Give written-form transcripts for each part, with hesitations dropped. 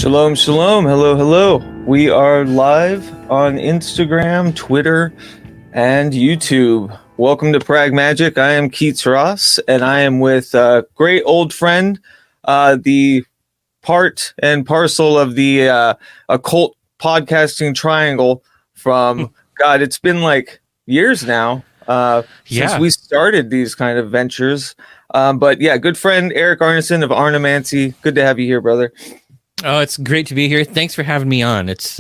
Shalom, shalom. Hello, hello. We are live on Instagram, Twitter, and YouTube. Welcome to PRAGMAGICK. I am Keats Ross, and I am with a great old friend, the part and parcel of the occult podcasting triangle from, God, it's been like years now since we started these kind of ventures. But yeah, good friend Erik Arneson of Arnemancy. Good to have you here, brother. Oh, it's great to be here. Thanks for having me on. It's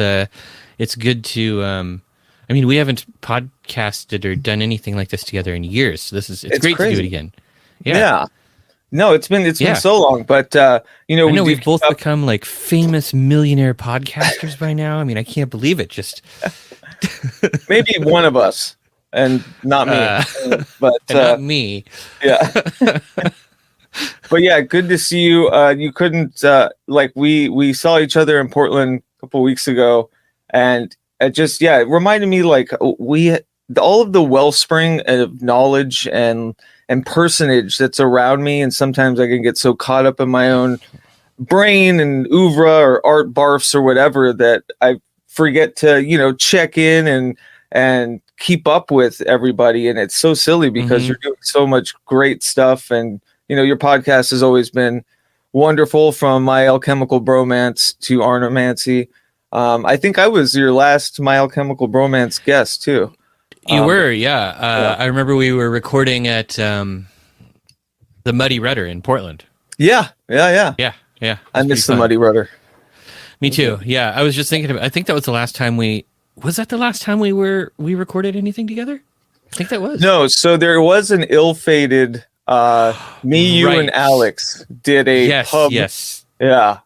good to. I mean, we haven't podcasted or done anything like this together in years. So it's great crazy to do it again. Yeah. No, it's been so long, but I know we've both become like famous millionaire podcasters by now. I mean, I can't believe it. Just maybe one of us, and not me, but not me. Yeah. But yeah, good to see you. You couldn't we saw each other in Portland a couple weeks ago, and it reminded me all of the wellspring of knowledge and personage that's around me, and sometimes I can get so caught up in my own brain and oeuvre or art barfs or whatever that I forget to check in and keep up with everybody, and it's so silly because you're doing so much great stuff, and your podcast has always been wonderful, from My Alchemical Bromance to Arnemancy. I think I was your last My Alchemical Bromance guest too. You were, yeah. I remember we were recording at the Muddy Rudder in Portland. Yeah. I miss the Muddy Rudder. Me too. Yeah, I was just thinking I think that was the last time we recorded anything together? I think that was. No, so there was an ill-fated you and Alex did a pub. Yes. Yeah.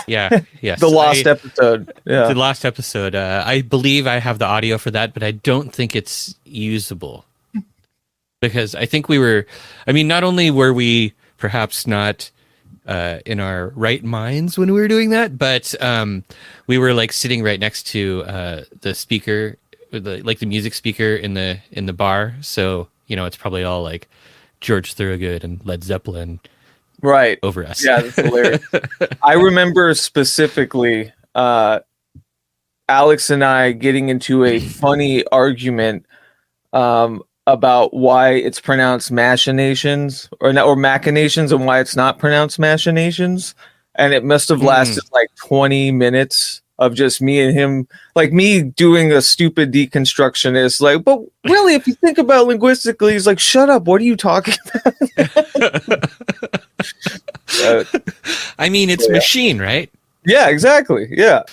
Yeah. Yes. The last episode. Yeah. The last episode. I believe I have the audio for that, but I don't think it's usable. Because I think not only were we perhaps not in our right minds when we were doing that, but we were like sitting right next to the speaker, the music speaker in the bar. So, it's probably all like George Thorogood and Led Zeppelin right over us. Yeah, that's hilarious. I remember specifically Alex and I getting into a funny argument about why it's pronounced machinations or machinations, and why it's not pronounced machinations, and it must have lasted like 20 minutes of just me and him, like me doing a stupid deconstructionist, like, but really, if you think about linguistically, he's like, shut up, what are you talking about? I mean, it's machine, right? Yeah, exactly. Yeah.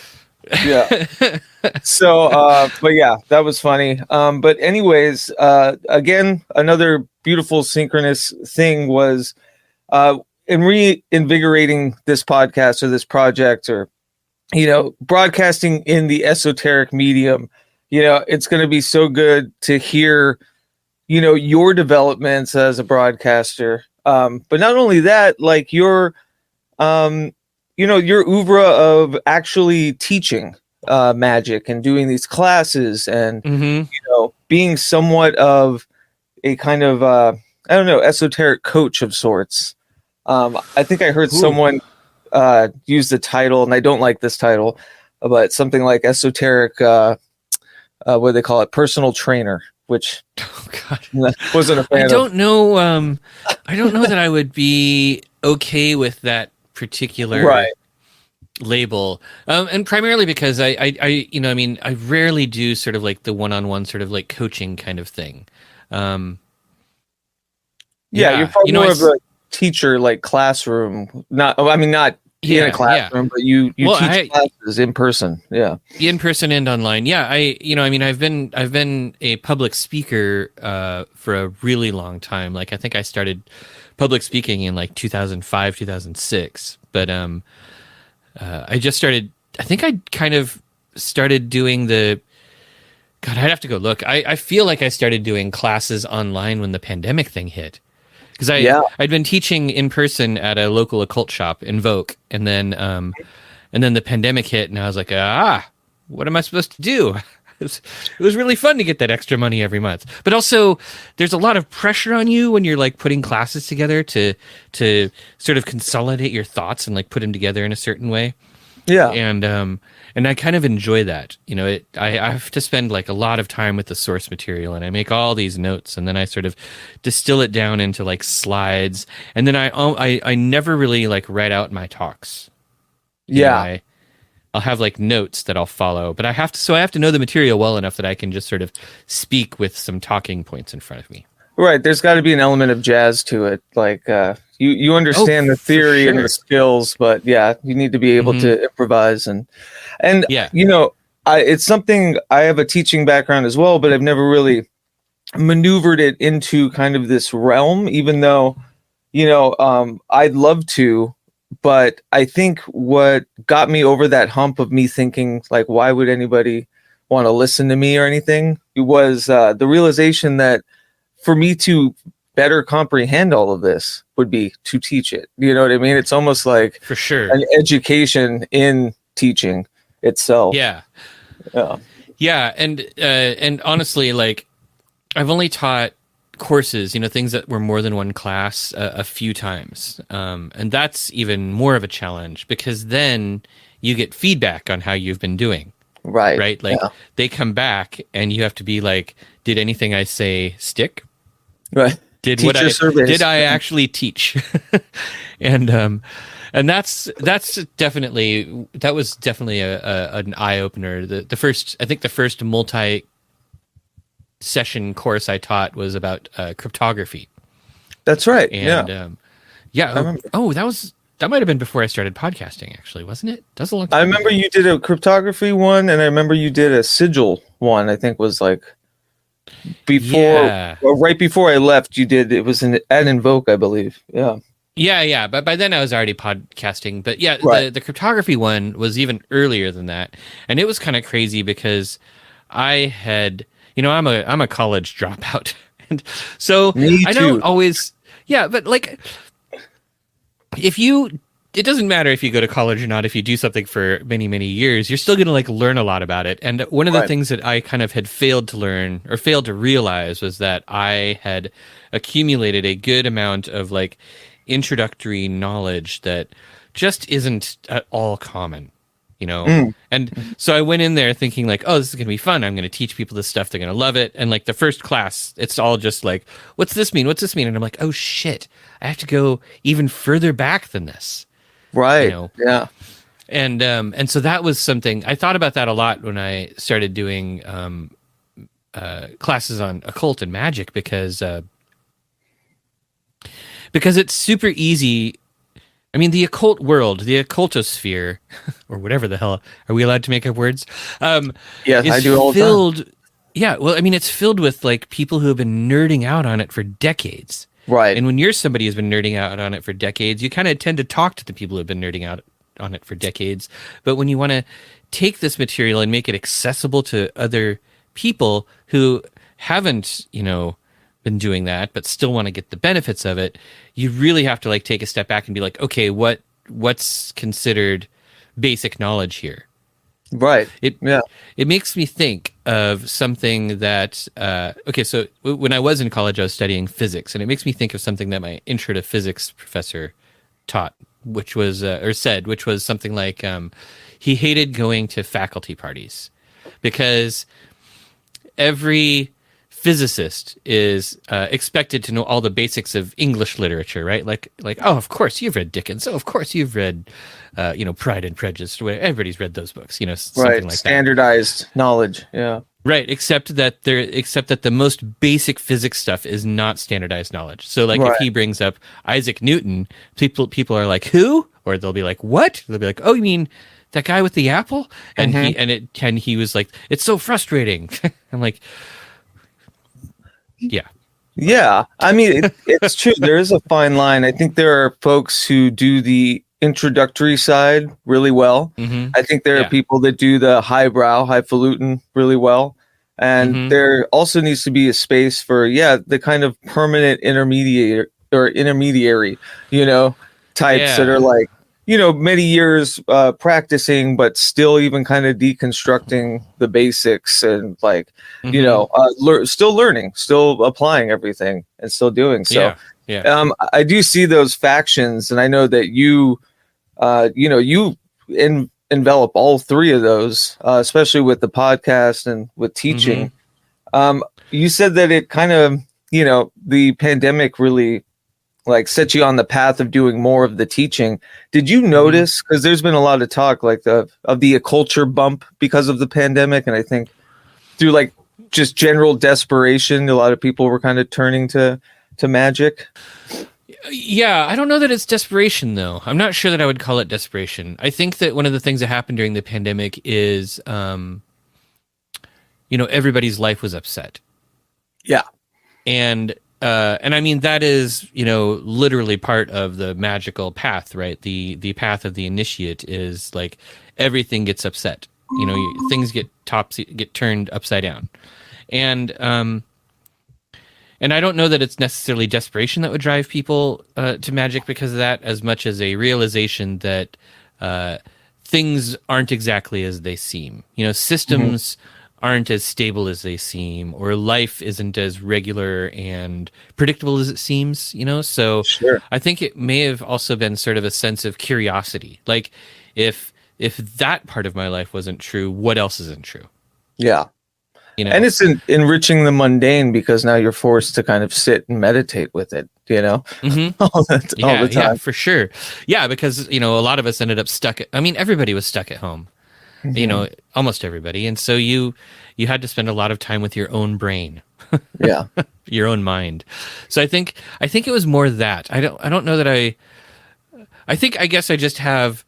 So but yeah, that was funny. But anyways, again, another beautiful synchronous thing was in reinvigorating this podcast or this project, or broadcasting in the esoteric medium. It's going to be so good to hear your developments as a broadcaster, but not only that, like your oeuvre of actually teaching magic and doing these classes, and being somewhat of a kind of esoteric coach of sorts. I think I heard someone use the title, and I don't like this title, but something like esoteric what do they call it, personal trainer, which wasn't a fan I don't know that I would be okay with that particular label, and primarily because I rarely do sort of like the one-on-one sort of like coaching kind of thing. You're probably more of a teacher, like classroom, not in a classroom, but you teach classes in person. Yeah, in person and online. Yeah, I've been a public speaker for a really long time. Like, I think I started public speaking in like 2005, 2006. But I just started. I think I kind of started doing the. God, I'd have to go look. I feel like I started doing classes online when the pandemic thing hit. Because I'd been teaching in person at a local occult shop, Invoke, and then the pandemic hit, and I was like, what am I supposed to do? It was really fun to get that extra money every month, but also there's a lot of pressure on you when you're like putting classes together to sort of consolidate your thoughts and like put them together in a certain way. Yeah. And I kind of enjoy that. You know, I have to spend like a lot of time with the source material, and I make all these notes, and then I sort of distill it down into like slides, and then I never really like write out my talks. You know, I'll have like notes that I'll follow, but I have to know the material well enough that I can just sort of speak with some talking points in front of me. Right. There's got to be an element of jazz to it. Like you understand the theory and the skills, but yeah, you need to be able to improvise and yeah. You know, it's something I have a teaching background as well, but I've never really maneuvered it into kind of this realm, even though, you know, I'd love to. But I think what got me over that hump of me thinking, like, why would anybody want to listen to me or anything? It was the realization that for me to better comprehend all of this would be to teach it. You know what I mean? It's almost like for sure an education in teaching itself. Yeah. And honestly, like, I've only taught courses, you know, things that were more than one class a few times. And that's even more of a challenge because then you get feedback on how you've been doing. Right. Like they come back and you have to be like, did anything I say stick? Right. Did I actually teach? And that's definitely, that was definitely an eye opener. The first multi session course I taught was about cryptography. That's right. And that might have been before I started podcasting, actually, wasn't it? That was a long time I remember ago. you did a cryptography one, and I remember you did a sigil one. I think was like before, or right before I left. You did it was at Invoke, I believe. Yeah. But by then I was already podcasting. But yeah, the cryptography one was even earlier than that, and it was kind of crazy because I had. You know, I'm a college dropout, and so I don't always. Yeah, but like, it doesn't matter if you go to college or not. If you do something for many, many years, you're still going to like learn a lot about it. And one of the things that I kind of had failed to learn or failed to realize was that I had accumulated a good amount of like introductory knowledge that just isn't at all common. You know, and so I went in there thinking like, oh, this is going to be fun. I'm going to teach people this stuff. They're going to love it. And like the first class, it's all just like, what's this mean? What's this mean? And I'm like, oh shit, I have to go even further back than this. Right. You know? Yeah. And so that was something I thought about that a lot when I started doing classes on occult and magic because it's super easy. I mean, the occult world, the occultosphere, or whatever the hell, are we allowed to make up words? Yes, I do all the time. Yeah, well, I mean, it's filled with like people who have been nerding out on it for decades. Right. And when you're somebody who's been nerding out on it for decades, you kind of tend to talk to the people who have been nerding out on it for decades. But when you want to take this material and make it accessible to other people who haven't, you know, been doing that, but still want to get the benefits of it, you really have to like take a step back and be like, okay, what's considered basic knowledge here? Right. It makes me think of something that, okay, so when I was in college, I was studying physics, and it makes me think of something that my intro to physics professor taught, which was, which was something like, he hated going to faculty parties because every physicist is expected to know all the basics of English literature, right? Like, oh, of course you've read Dickens. Oh, of course you've read, Pride and Prejudice. Everybody's read those books, something like standardized knowledge. Yeah. Right. Except that the most basic physics stuff is not standardized knowledge. So like if he brings up Isaac Newton, people are like, who? Or they'll be like, what? They'll be like, oh, you mean that guy with the apple? And he was like, it's so frustrating. I'm like, yeah. I mean, it's true. There is a fine line. I think there are folks who do the introductory side really well. I think there are people that do the highfalutin really well. And there also needs to be a space for, the kind of permanent intermediary, types that are like, many years practicing, but still even kind of deconstructing the basics and like, still learning, still applying everything and still doing so. I do see those factions, and I know that you envelop all three of those, especially with the podcast and with teaching. You said that it kind of, you know, the pandemic really like set you on the path of doing more of the teaching. Did you notice, because there's been a lot of talk like of the culture bump because of the pandemic, and I think through like just general desperation, a lot of people were kind of turning to magic. Yeah, I don't know that it's desperation, though. I'm not sure that I would call it desperation. I think that one of the things that happened during the pandemic is, you know, everybody's life was upset. Yeah. And I mean, that is, you know, literally part of the magical path, right? The path of the initiate is like everything gets upset. You know, things get turned upside down. And I don't know that it's necessarily desperation that would drive people to magic because of that, as much as a realization that things aren't exactly as they seem. You know, systems aren't as stable as they seem, or life isn't as regular and predictable as it seems, you know? So I think it may have also been sort of a sense of curiosity. Like, if that part of my life wasn't true, what else isn't true? Yeah. You know? And it's enriching the mundane because now you're forced to kind of sit and meditate with it, you know, all the time. Yeah, for sure. Yeah, because, you know, a lot of us ended up everybody was stuck at home, you know, almost everybody. And so you had to spend a lot of time with your own brain. Yeah. Your own mind. So I think it was more that. I don't know that I guess I just have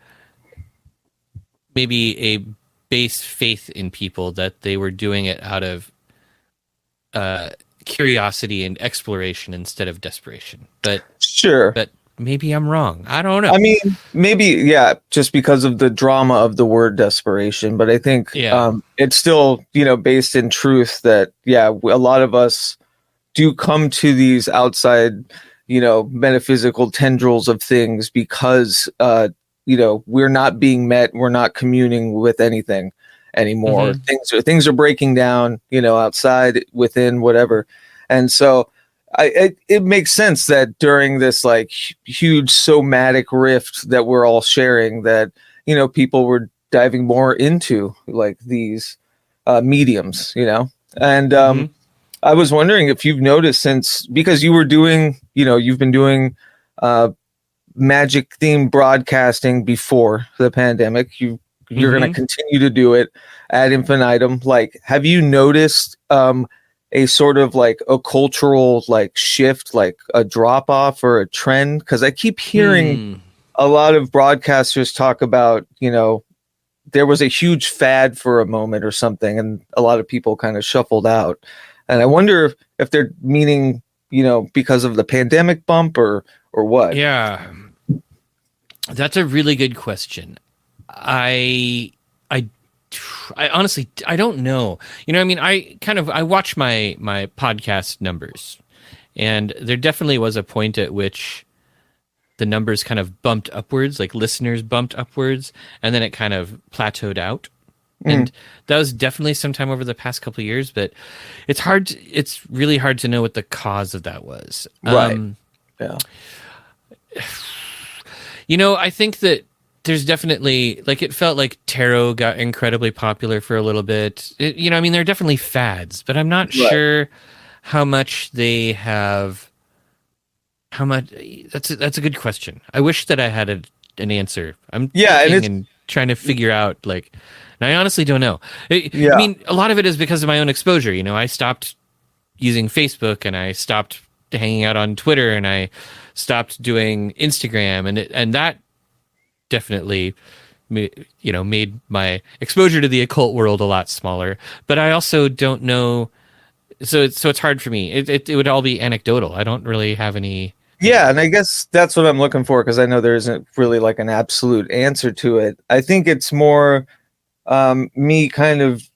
maybe a base faith in people that they were doing it out of curiosity and exploration instead of desperation. But maybe I'm wrong. I don't know. I mean, maybe, yeah, just because of the drama of the word desperation. But I think it's still, you know, based in truth that, yeah, a lot of us do come to these outside, you know, metaphysical tendrils of things because, you know, we're not being met. We're not communing with anything anymore. Things are breaking down, you know, outside, within, whatever. And so it makes sense that during this like huge somatic rift that we're all sharing, that, you know, people were diving more into like these mediums, you know. And I was wondering if you've noticed because you were doing, you know, you've been doing magic themed broadcasting before the pandemic. You're going to continue to do it ad infinitum. Like, have you noticed a sort of like a cultural like shift, like a drop off or a trend? Because I keep hearing a lot of broadcasters talk about, you know, there was a huge fad for a moment or something, and a lot of people kind of shuffled out. And I wonder if they're meaning, you know, because of the pandemic bump or what. Yeah. That's a really good question. I honestly, I don't know. You know, I mean, I watch my podcast numbers, and there definitely was a point at which the numbers kind of bumped upwards, like listeners bumped upwards, and then it kind of plateaued out. And that was definitely sometime over the past couple of years, but it's really hard to know what the cause of that was. Right. Yeah. You know, I think that there's definitely, like, it felt like tarot got incredibly popular for a little bit. You know, I mean, there are definitely fads, but I'm not sure how much they have. How much? That's a good question. I wish that I had an answer. I'm thinking and trying to figure out, like, and I honestly don't know. I mean, a lot of it is because of my own exposure. You know, I stopped using Facebook, and I stopped hanging out on Twitter, and I stopped doing Instagram, and that definitely, you know, made my exposure to the occult world a lot smaller. But I also don't know, so it's hard for me. It would all be anecdotal. I don't really have any. Yeah, and I guess that's what I'm looking for, because I know there isn't really like an absolute answer to it. I think it's more me kind of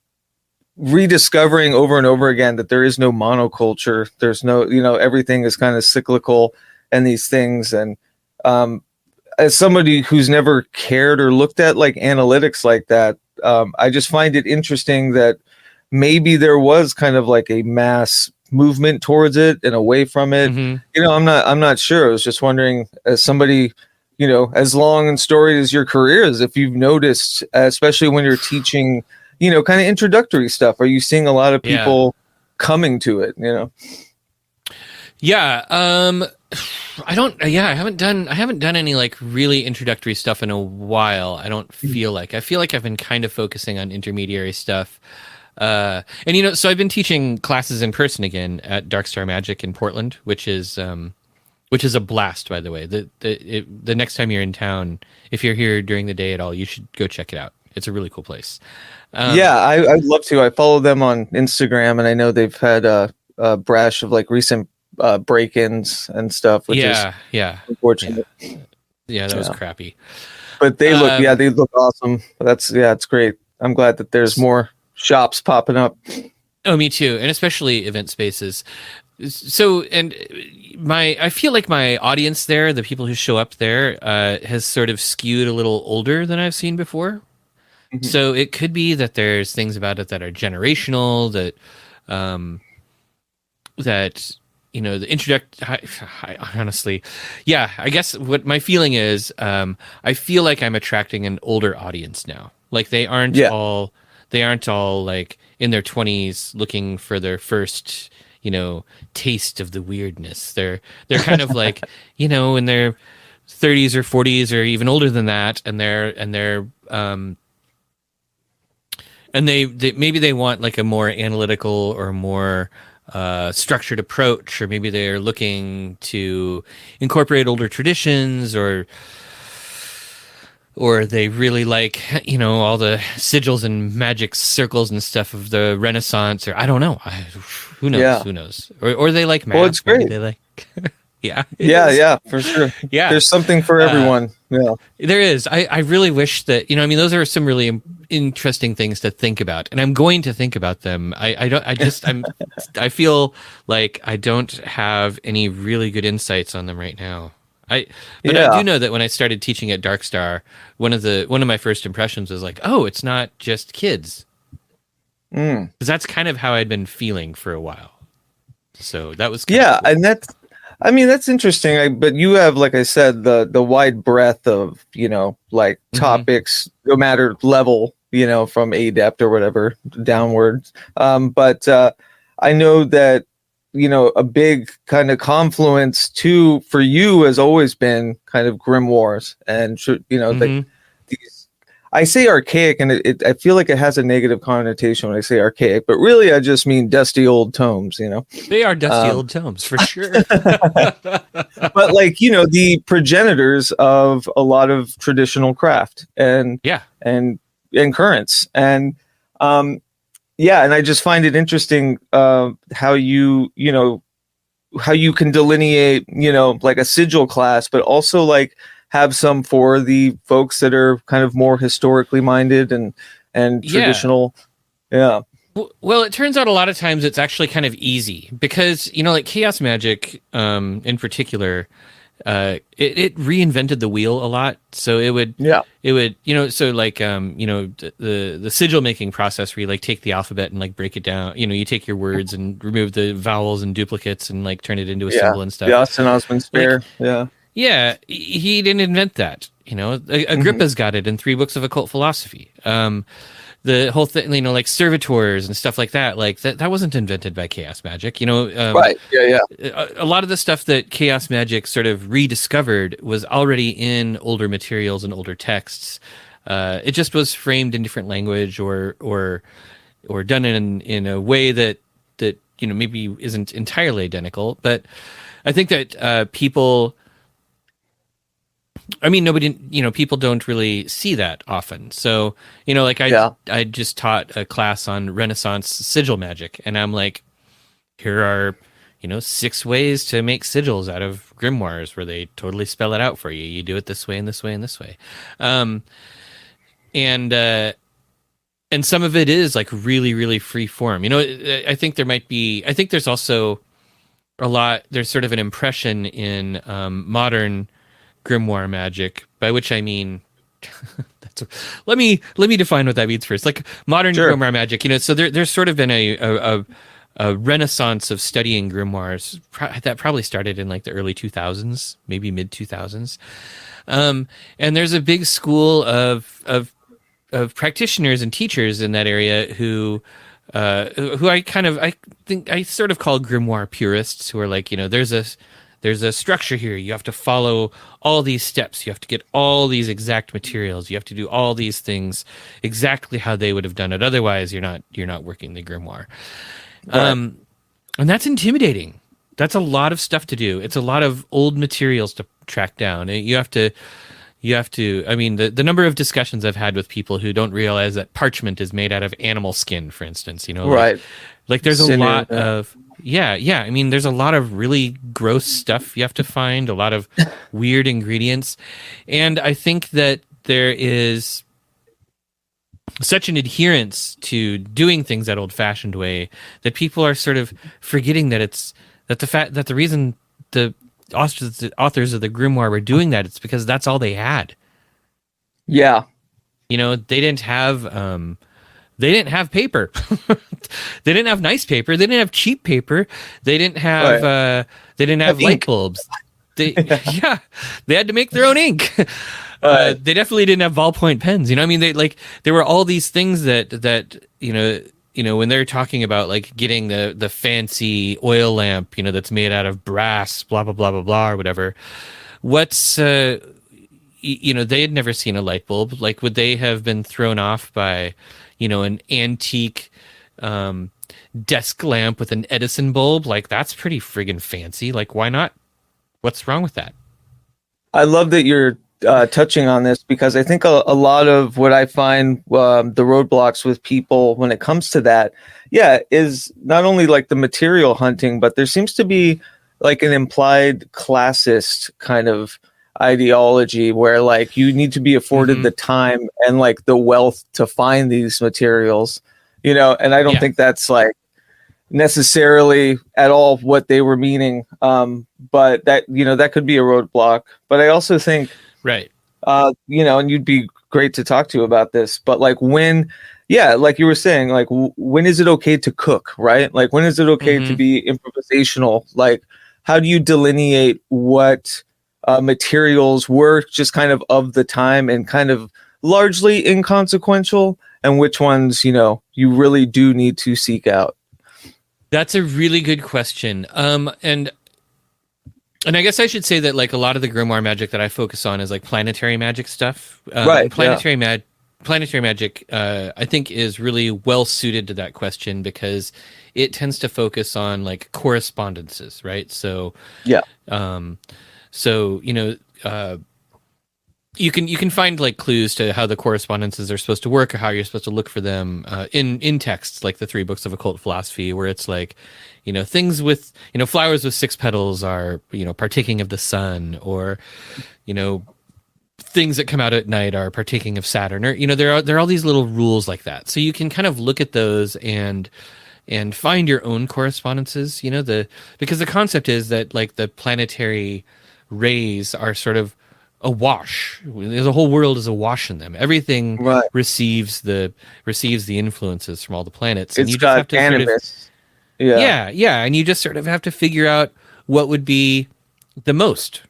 rediscovering over and over again that there is no monoculture. There's no, you know, everything is kind of cyclical and these things. And as somebody who's never cared or looked at like analytics like that, I just find it interesting that maybe there was kind of like a mass movement towards it and away from it. You know, I'm not sure. I was just wondering, as somebody as long and storied as your career is, if you've noticed, especially when you're teaching, kind of introductory stuff, are you seeing a lot of people coming to it, Yeah. I haven't done any like really introductory stuff in a while. I don't feel like. I feel like I've been kind of focusing on intermediary stuff. And so I've been teaching classes in person again at Dark Star Magic in Portland, which is a blast, by the way. The next time you're in town, if you're here during the day at all, you should go check it out. It's a really cool place. I'd love to. I follow them on Instagram, and I know they've had a brash of like recent break-ins and stuff, which is unfortunate. Yeah, that was crappy. But they look awesome. It's great. I'm glad that there's more shops popping up. Oh, me too, and especially event spaces. So, and I feel like my audience there, the people who show up there, has sort of skewed a little older than I've seen before. Mm-hmm. So it could be that there's things about it that are generational, that honestly, I guess what my feeling is, I feel like I'm attracting an older audience now. Like they aren't all like in their 20s looking for their first, taste of the weirdness. They're kind of like, in their 30s or 40s or even older than that, and they maybe they want like a more analytical or more structured approach, or maybe they're looking to incorporate older traditions, or they really like, all the sigils and magic circles and stuff of the Renaissance, or I don't know. Who knows? Yeah. Who knows? Or they like math. Well, it's great. They like, for sure. Yeah. There's something for everyone. Yeah. There is. I really wish that, those are some really interesting things to think about, and I'm going to think about them. I feel like I don't have any really good insights on them right now. I do know that when I started teaching at Dark Star, one of my first impressions was like, oh, it's not just kids. Because that's kind of how I'd been feeling for a while. So that was cool. And that's interesting. But you have, like I said, the wide breadth of topics, no matter level, from adept or whatever downwards. But I know that a big kind of confluence too for you has always been kind of grimoires, and these, I say archaic, and I feel like it has a negative connotation when I say archaic, but really I just mean dusty old tomes. They are dusty old tomes for sure. But the progenitors of a lot of traditional craft and currents, and and I just find it interesting how you can delineate, like a sigil class, but also like have some for the folks that are kind of more historically minded and traditional. Yeah. Well, it turns out a lot of times it's actually kind of easy because, like chaos magic in particular, it reinvented the wheel a lot. So it would, so like, the sigil making process where you like take the alphabet and like break it down, you take your words and remove the vowels and duplicates and like turn it into a symbol and stuff. The Austin Osman Spare. Yeah. He didn't invent that. Agrippa's got it in 3 books of occult philosophy. The whole thing, like servitors and stuff like that, that wasn't invented by chaos magic, right. A lot of the stuff that chaos magic sort of rediscovered was already in older materials and older texts. It just was framed in different language or done in a way that maybe isn't entirely identical. But I think that people people don't really see that often. So, I just taught a class on Renaissance sigil magic, and I'm like, here are, 6 ways to make sigils out of grimoires where they totally spell it out for you. You do it this way and this way and this way. And some of it is like really, really free form. I think there's also there's sort of an impression in modern grimoire magic, by which I mean let me define what that means first. Like modern grimoire magic, so there's sort of been a renaissance of studying grimoires that probably started in like the early 2000s, maybe mid 2000s. And there's a big school of practitioners and teachers in that area who I think I sort of call grimoire purists, who are like, there's a structure here. You have to follow all these steps. You have to get all these exact materials. You have to do all these things exactly how they would have done it. Otherwise, you're not working the grimoire. Right. And that's intimidating. That's a lot of stuff to do. It's a lot of old materials to track down. You have to. I mean, the number of discussions I've had with people who don't realize that parchment is made out of animal skin, for instance. Right. Like there's a lot of. Yeah. I mean, there's a lot of really gross stuff you have to find, a lot of weird ingredients. And I think that there is such an adherence to doing things that old-fashioned way that people are sort of forgetting that the reason the authors of the grimoire were doing that, it's because that's all they had. Yeah. They didn't have paper. They didn't have nice paper. They didn't have cheap paper. They didn't have light bulbs. They had to make their own ink. They definitely didn't have ballpoint pens. I mean, there were all these things that when they're talking about like getting the fancy oil lamp, that's made out of brass, blah blah blah blah blah or whatever. They had never seen a light bulb. Like, would they have been thrown off by an antique desk lamp with an Edison bulb? Like, that's pretty friggin' fancy. Like, why not? What's wrong with that? I love that you're touching on this, because I think a lot of what I find the roadblocks with people when it comes to that, is not only like the material hunting, but there seems to be like an implied classist kind of ideology where like you need to be afforded the time and like the wealth to find these materials, and I don't think that's like necessarily at all what they were meaning, but that that could be a roadblock. But I also think right, and you'd be great to talk to about this, but like when like you were saying, like when is it okay to cook, right? Like when is it okay to be improvisational? Like how do you delineate what materials were just kind of the time and kind of largely inconsequential, and which ones you really do need to seek out? That's a really good question. And I guess I should say that like a lot of the grimoire magic that I focus on is like planetary magic stuff. Right. Planetary magic, I think, is really well suited to that question because it tends to focus on like correspondences, right? So you can find like clues to how the correspondences are supposed to work or how you're supposed to look for them in texts like the 3 books of occult philosophy, where it's like, things with, flowers with 6 petals are, partaking of the sun, or, things that come out at night are partaking of Saturn, or, there are all these little rules like that. So you can kind of look at those and find your own correspondences, because the concept is that like the planetary rays are sort of awash. The whole world is awash in them. Everything receives the influences from all the planets. And it's you just have to animus. And you just sort of have to figure out what would be the most,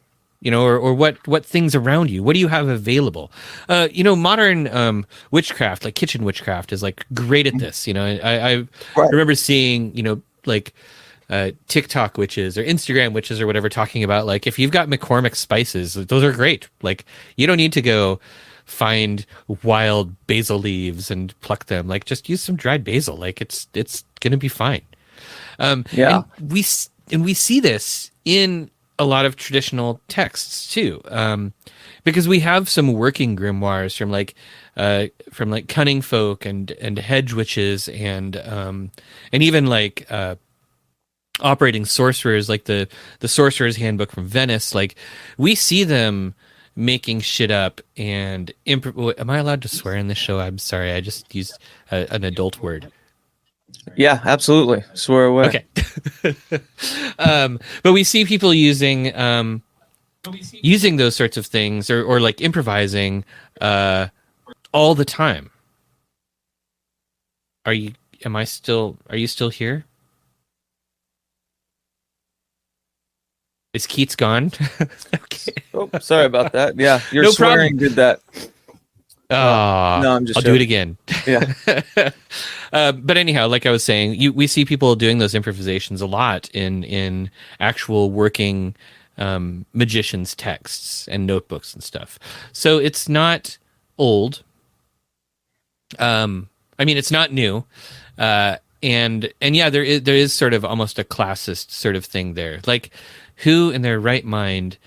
or what things around you. What do you have available? Modern witchcraft, like kitchen witchcraft, is like great at this. I remember seeing, TikTok witches or Instagram witches or whatever talking about like if you've got McCormick spices, those are great. Like you don't need to go find wild basil leaves and pluck them. Like just use some dried basil. Like it's gonna be fine. And we see this in a lot of traditional texts too, because we have some working grimoires from cunning folk and hedge witches and even like operating sorcerers, like the Sorcerer's Handbook from Venice. Like we see them making shit up and am I allowed to swear in this show? I'm sorry, I just used an adult word. Yeah, absolutely, swear away. Okay. But we see people using those sorts of things or like improvising all the time. Are you still here? Is Keats gone? Okay. Oh, sorry about that. Yeah, your No swearing problem. did that. No, I'm just I'll do it joking. again. Yeah. But anyhow, like I was saying, we see people doing those improvisations a lot in actual working magicians' texts and notebooks and stuff. So it's not old. I mean, it's not new. And yeah, there is sort of almost a classist sort of thing there. Like, who in their right mind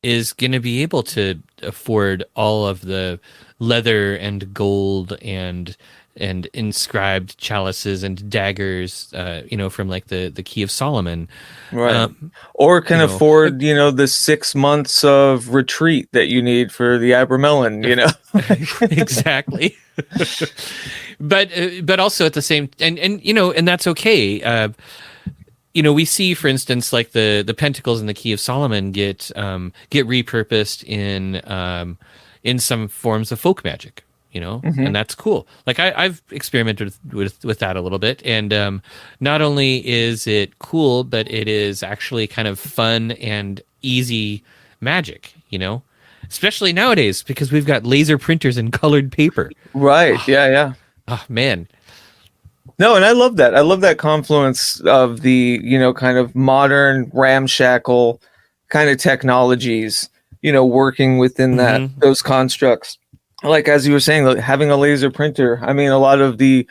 is going to be able to afford all of the leather and gold and inscribed chalices and daggers, from like the Key of Solomon, Right. Or can you know, afford, the 6 months of retreat that you need for the Abrahamsson, exactly. But also at the same, and that's okay. We see, for instance, like the pentacles in the Key of Solomon get repurposed in some forms of folk magic, and that's cool. Like I've experimented with that a little bit, and not only is it cool, but it is actually kind of fun and easy magic, especially nowadays because we've got laser printers and colored paper. Right. Yeah. Oh man. No, and I love that. I love that confluence of the, kind of modern ramshackle kind of technologies, working within those constructs. Like, as you were saying, like, having a laser printer. I mean, a lot of the,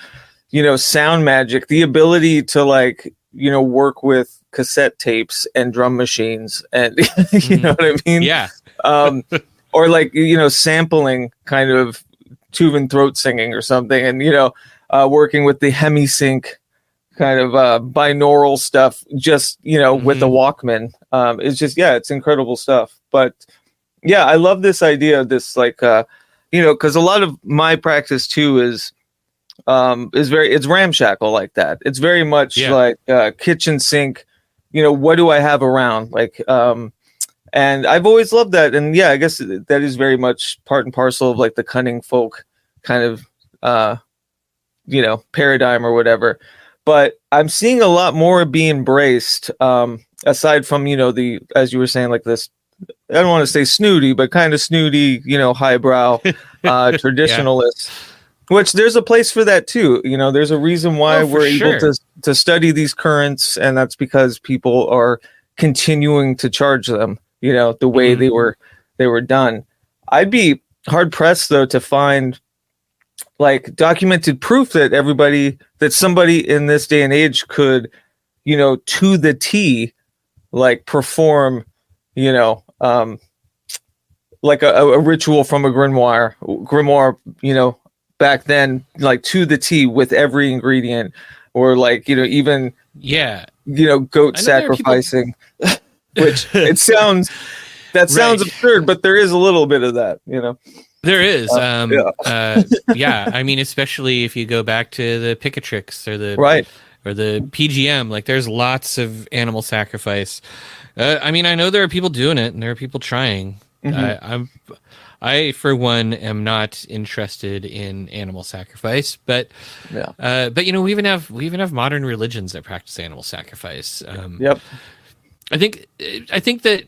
sound magic, the ability to work with cassette tapes and drum machines and, you know what I mean? Yeah. Or sampling kind of Tuvan throat singing or something. And, working with the hemisync kind of binaural stuff, just, with the Walkman. It's just, it's incredible stuff. But yeah, I love this idea of this, because a lot of my practice too is it's ramshackle like that. It's very much like kitchen sink, what do I have around? And I've always loved that. And yeah, I guess that is very much part and parcel of like the cunning folk kind of, paradigm or whatever. But I'm seeing a lot more be embraced, aside from, as you were saying, like this, I don't want to say snooty, but kind of snooty, highbrow traditionalists, which there's a place for that too. There's a reason why we're able to study these currents. And that's because people are continuing to charge them, the way they were done. I'd be hard pressed though to find like documented proof that somebody in this day and age could, to the T, like perform, like a ritual from a grimoire, back then, like to the T with every ingredient, or like, even, goat sacrificing, which it sounds absurd, but there is a little bit of that, There is. Yeah. I mean, especially if you go back to the Picatrix or the PGM, like there's lots of animal sacrifice. I mean, I know there are people doing it and there are people trying. I for one am not interested in animal sacrifice, but we even have modern religions that practice animal sacrifice. I think that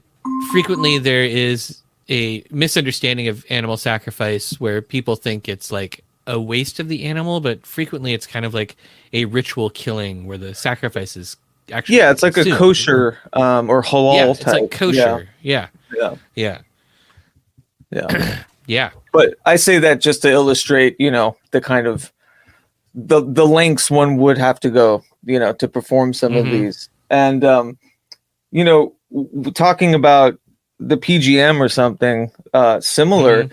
frequently there is a misunderstanding of animal sacrifice where people think it's like a waste of the animal, but frequently it's kind of like a ritual killing where the sacrifice is actually it's like a kosher or halal type. It's like kosher. Yeah. Yeah. But I say that just to illustrate, the kind of the lengths one would have to go, to perform some of these. And talking about the PGM or something similar.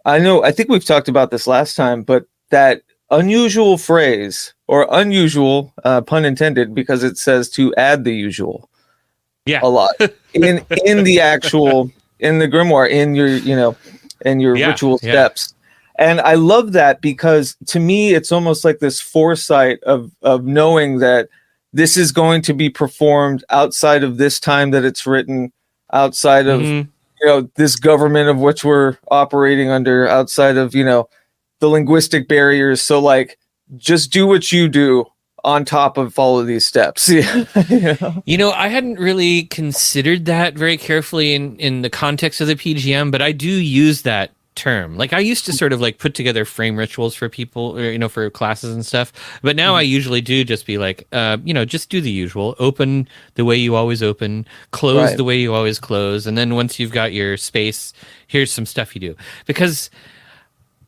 I think we've talked about this last time, but that unusual phrase, or unusual, pun intended, because it says to add the usual a lot in the actual, in the grimoire, in your ritual steps. And I love that because to me, it's almost like this foresight of knowing that this is going to be performed outside of this time that it's written, outside of this government of which we're operating under, outside of the linguistic barriers. So like, just do what you do. on top of all of these steps. Yeah. You know, I hadn't really considered that very carefully in the context of the PGM, but I do use that term. Like I used to sort of like put together frame rituals for people, or, you know, for classes and stuff. But now I usually do just be like, you know, just do the usual. Open the way you always open, close the way you always close. And then once you've got your space, here's some stuff you do. Because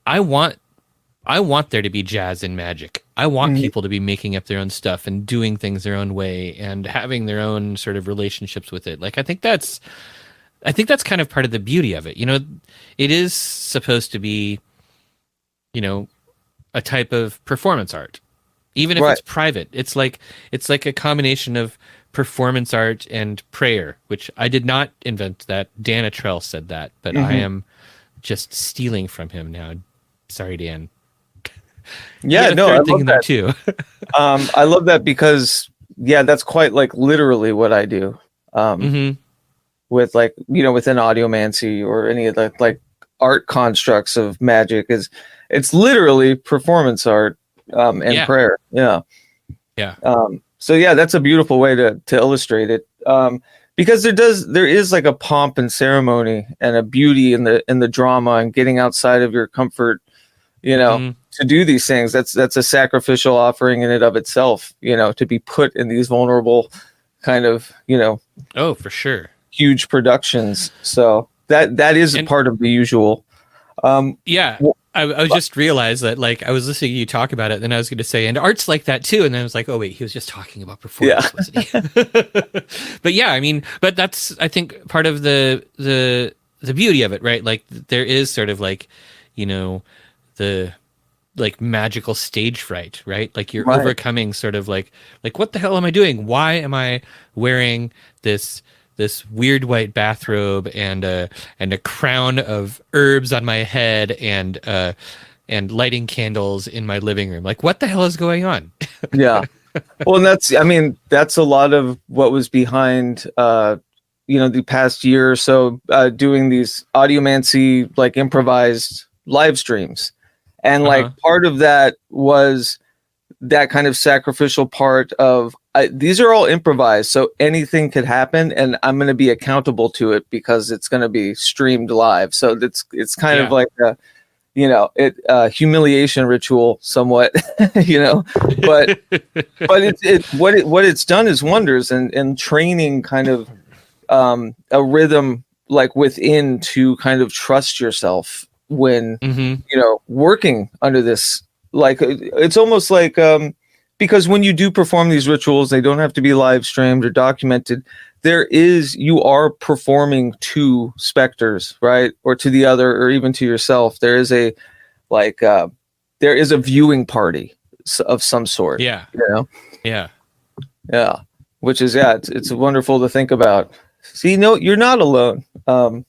I want there to be jazz in magic. I want people to be making up their own stuff and doing things their own way and having their own sort of relationships with it. Like I think that's kind of part of the beauty of it. You know, it is supposed to be, you know, a type of performance art, even if it's private. It's like a combination of performance art and prayer, which I did not invent that. Dan Atrell said that, but I am just stealing from him now. Sorry, Dan. Yeah, no, I love that too. I love that because that's quite like literally what I do. With like, you know, within audiomancy or any of the like art constructs of magic it's literally performance art and prayer. Yeah. So yeah, that's a beautiful way to illustrate it. Because there is like a pomp and ceremony and a beauty in the drama and getting outside of your comfort, you know, to do these things. That's a sacrificial offering in and of itself, you know, to be put in these vulnerable kind of, you know, oh, for sure, huge productions. So that is a part of the usual. I was just realized that, like, I was listening to you talk about it, and I was going to say, and art's like that too, and then I was like, oh wait, he was just talking about performance, wasn't he? But yeah, I mean, but that's, I think, part of the beauty of it, right? Like, there is sort of like, you know, the like magical stage fright, right? Like you're overcoming sort of like what the hell am I doing? Why am I wearing this weird white bathrobe and a crown of herbs on my head and lighting candles in my living room? Like, what the hell is going on? Yeah. Well, and that's a lot of what was behind, you know, the past year or so, doing these audiomancy, like improvised live streams. And like part of that was that kind of sacrificial part of these are all improvised, so anything could happen, and I'm going to be accountable to it because it's going to be streamed live. So it's kind of like a, you know, humiliation ritual somewhat, you know, but what it's done is wonders and training kind of a rhythm like within to kind of trust yourself when you know, working under this. Like it's almost like because when you do perform these rituals, they don't have to be live streamed or documented. You are performing to specters, right? Or to the other, or even to yourself. There is a viewing party of some sort. Yeah. You know? Yeah. Yeah. Which is, it's wonderful to think about. See, no, you're not alone. But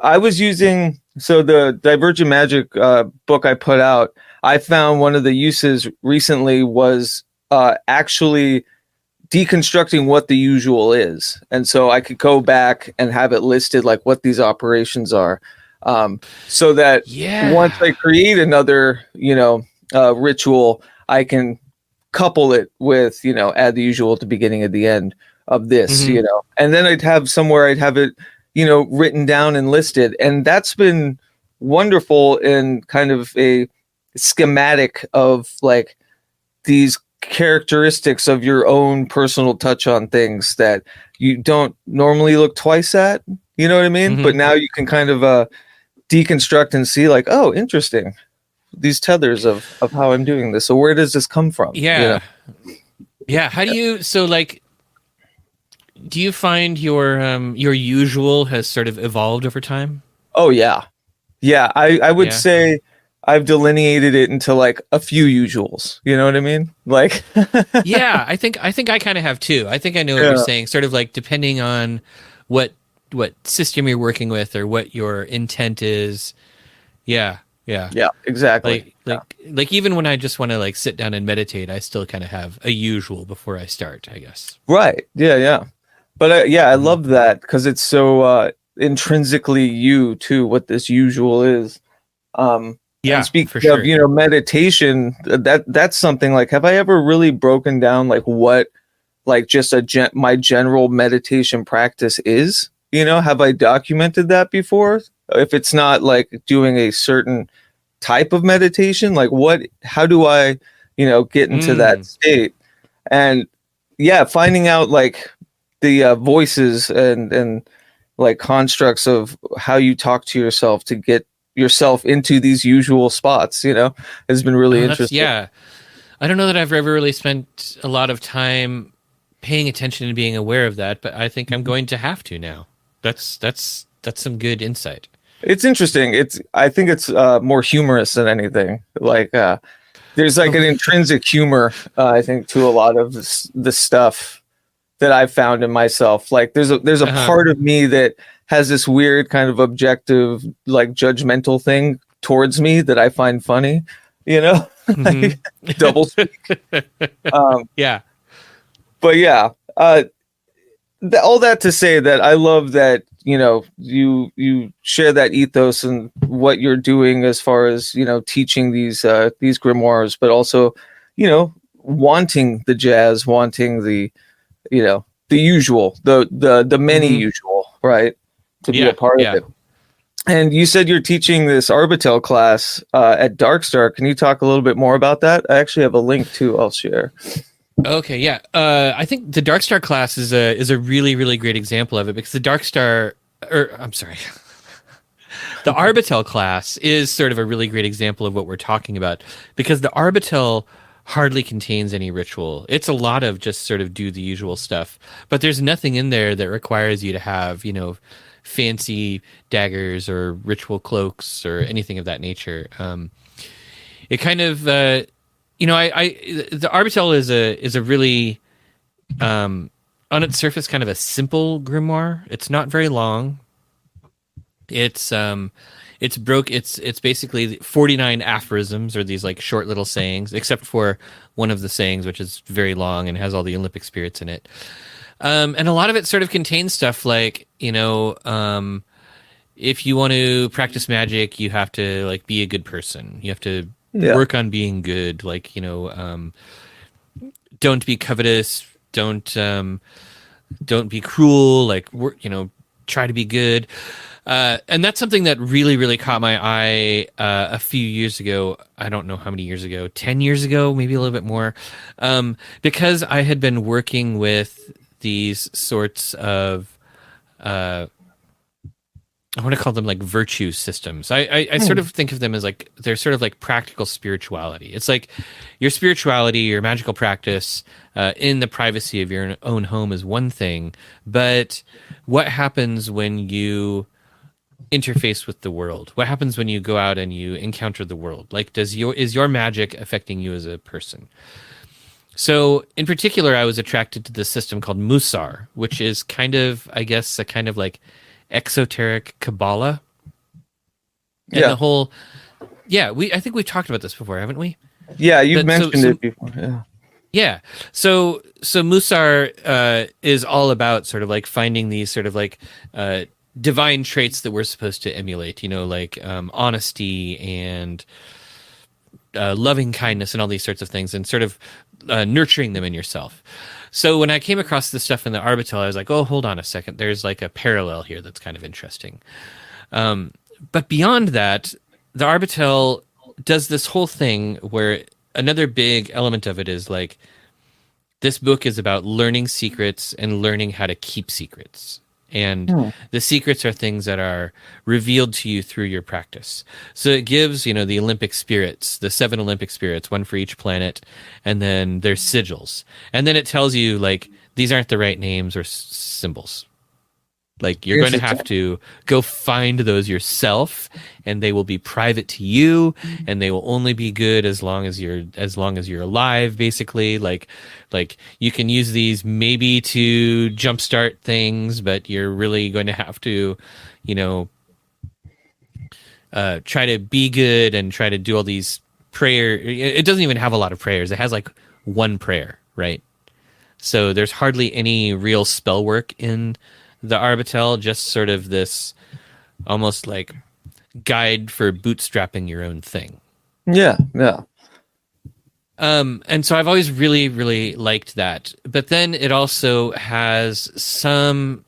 I was using, so the Divergent Magic book I put out, I found one of the uses recently was actually deconstructing what the usual is. And so I could go back and have it listed like what these operations are. So that once I create another, you know, ritual, I can couple it with, you know, add the usual at the beginning and the end of this, you know, and then I'd have it, you know, written down and listed. And that's been wonderful in kind of a schematic of like these characteristics of your own personal touch on things that you don't normally look twice at, you know what I mean? But now you can kind of deconstruct and see like, oh, interesting, these tethers of how I'm doing this. So where does this come from? Yeah. How do you, so like, do you find your usual has sort of evolved over time? Oh yeah. I would say I've delineated it into like a few usuals. You know what I mean? Like, yeah, I think I kind of have too. I think I know what you're saying. Sort of like depending on what system you're working with or what your intent is. Yeah, exactly. Like even when I just want to like sit down and meditate, I still kind of have a usual before I start, I guess. Right. Yeah. But I love that because it's so intrinsically you too, what this usual is. Yeah, And speaking for sure. of, meditation, that's something like, have I ever really broken down like what, like just my general meditation practice is? Have I documented that before? If it's not like doing a certain type of meditation, like how do I, get into that state? And yeah, finding out like the voices and like constructs of how you talk to yourself to get yourself into these usual spots, has been really interesting. Yeah. I don't know that I've ever really spent a lot of time paying attention and being aware of that, but I think I'm going to have to now. That's some good insight. It's interesting. I think it's more humorous than anything. Like there's like an intrinsic humor, I think, to a lot of the stuff that I've found in myself. Like there's a part of me that has this weird kind of objective, like judgmental thing towards me that I find funny, like, double speak. Yeah. But yeah, all that to say that I love that, you share that ethos and what you're doing as far as, teaching these grimoires, but also, wanting the jazz, wanting the, the usual, the many usual, right? To be a part of it. And you said you're teaching this Arbitel class at Darkstar. Can you talk a little bit more about that? I actually have a link too. I'll share. Okay, yeah. I think the Darkstar class is a really, really great example of it, because the Darkstar, I'm sorry, the Arbitel class is sort of a really great example of what we're talking about, because the Arbitel hardly contains any ritual. It's a lot of just sort of do the usual stuff, but there's nothing in there that requires you to have, fancy daggers or ritual cloaks or anything of that nature. It kind of, the Arbitel is a really, on its surface, kind of a simple grimoire. It's not very long. It's basically 49 aphorisms, or these like short little sayings, except for one of the sayings, which is very long and has all the Olympic spirits in it. And a lot of it sort of contains stuff like, if you want to practice magic, you have to like be a good person. You have to work on being good. Like, don't be covetous. Don't be cruel. Like, try to be good. And that's something that really, really caught my eye a few years ago. I don't know how many years ago, 10 years ago, maybe a little bit more, because I had been working with these sorts of, I want to call them like virtue systems. I sort of think of them as like, they're sort of like practical spirituality. It's like your spirituality, your magical practice in the privacy of your own home is one thing, but what happens when you interface with the world? What happens when you go out and you encounter the world? Like, is your magic affecting you as a person? So in particular, I was attracted to this system called Musar, which is kind of, I guess, a kind of like exoteric Kabbalah. And the whole, I think we've talked about this before, haven't we? Yeah, you've mentioned it before. Yeah. Yeah. So Musar is all about sort of like finding these sort of like divine traits that we're supposed to emulate, like honesty and loving kindness and all these sorts of things, and sort of nurturing them in yourself. So when I came across this stuff in the Arbitel, I was like, oh, hold on a second. There's like a parallel here that's kind of interesting. But beyond that, the Arbitel does this whole thing where another big element of it is like, this book is about learning secrets and learning how to keep secrets. And the secrets are things that are revealed to you through your practice. So it gives, the Olympic spirits, the 7 Olympic spirits, one for each planet, and then there's sigils. And then it tells you, like, these aren't the right names or symbols. Like, you're going to have to go find those yourself, and they will be private to you, and they will only be good as long as you're alive, basically. Like you can use these maybe to jumpstart things, but you're really going to have to, try to be good and try to do all these prayer. It doesn't even have a lot of prayers. It has like one prayer, right? So there's hardly any real spell work in the Arbitel, just sort of this almost like guide for bootstrapping your own thing. Yeah, yeah. And so I've always really, really liked that. But then it also has some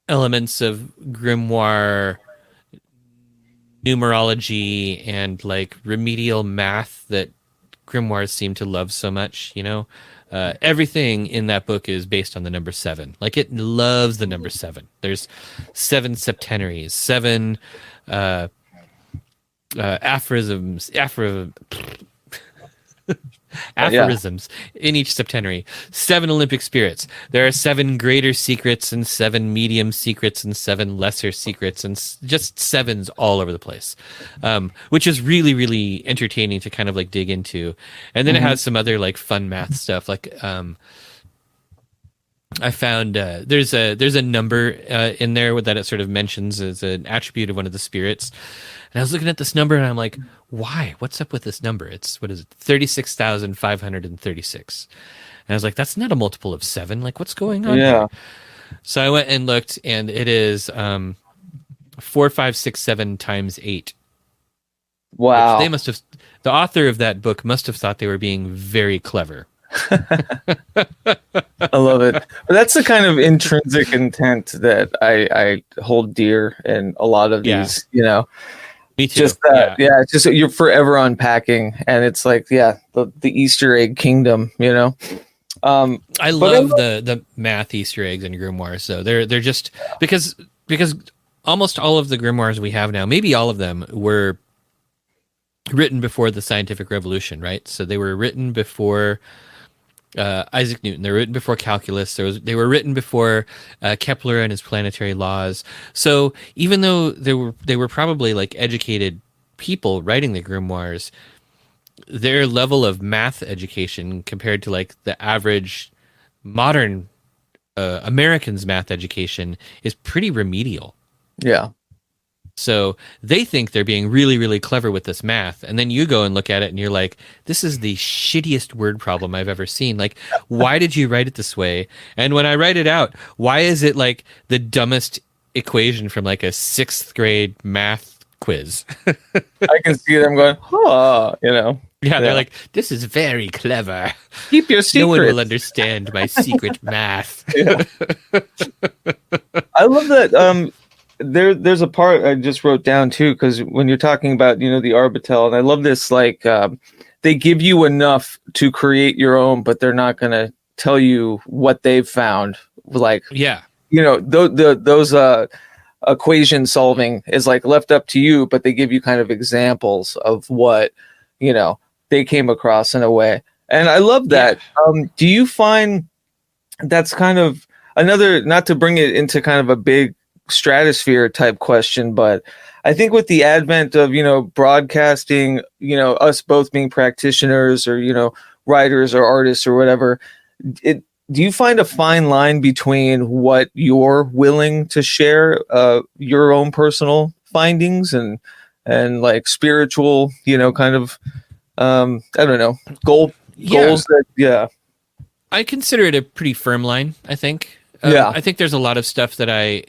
elements of grimoire numerology and like remedial math that grimoires seem to love so much, you know. Everything in that book is based on the number 7. Like it loves the number 7. There's 7 septenaries, 7 aphorisms, aphorisms in each septenary. 7 Olympic spirits. There are 7 greater secrets and 7 medium secrets and 7 lesser secrets and just 7s all over the place, which is really, really entertaining to kind of like dig into. And then it has some other like fun math stuff. Like I found there's a number in there that it sort of mentions as an attribute of one of the spirits. And I was looking at this number and I'm like, why? What's up with this number? It's, what is it? 36,536. And I was like, that's not a multiple of 7. Like, what's going on here? So I went and looked, and it is 4567 times 8. Wow. They must have, the author of that book must have thought they were being very clever. I love it. But that's the kind of intrinsic intent that I hold dear in a lot of these, you know. Me too. Just that, it's just you're forever unpacking, and it's like, the Easter egg kingdom, you know. I love the math Easter eggs and grimoires. So they're just because almost all of the grimoires we have now, maybe all of them, were written before the scientific revolution, right? So they were written before Isaac Newton. They were written before calculus. They were written before Kepler and his planetary laws. So even though they were probably like educated people writing the grimoires, their level of math education compared to like the average modern American's math education is pretty remedial. Yeah. So they think they're being really, really clever with this math. And then you go and look at it and you're like, this is the shittiest word problem I've ever seen. Like, why did you write it this way? And when I write it out, why is it like the dumbest equation from like a 6th grade math quiz? I can see them going, you know. Yeah, they're like, this is very clever. Keep your secret. No one will understand my secret math. I love that. There's a part I just wrote down too, because when you're talking about, you know, the Arbitel, and I love this, like they give you enough to create your own, but they're not going to tell you what they've found. Like, you know, those equation solving is like left up to you, but they give you kind of examples of what, you know, they came across in a way. And I love that. Do you find that's kind of another, not to bring it into kind of a big stratosphere type question, but I think with the advent of, you know, broadcasting, you know, us both being practitioners or, you know, writers or artists or whatever, do you find a fine line between what you're willing to share, your own personal findings and like spiritual, you know, kind of I don't know, goals that I consider it a pretty firm line, I think. I think there's a lot of stuff that I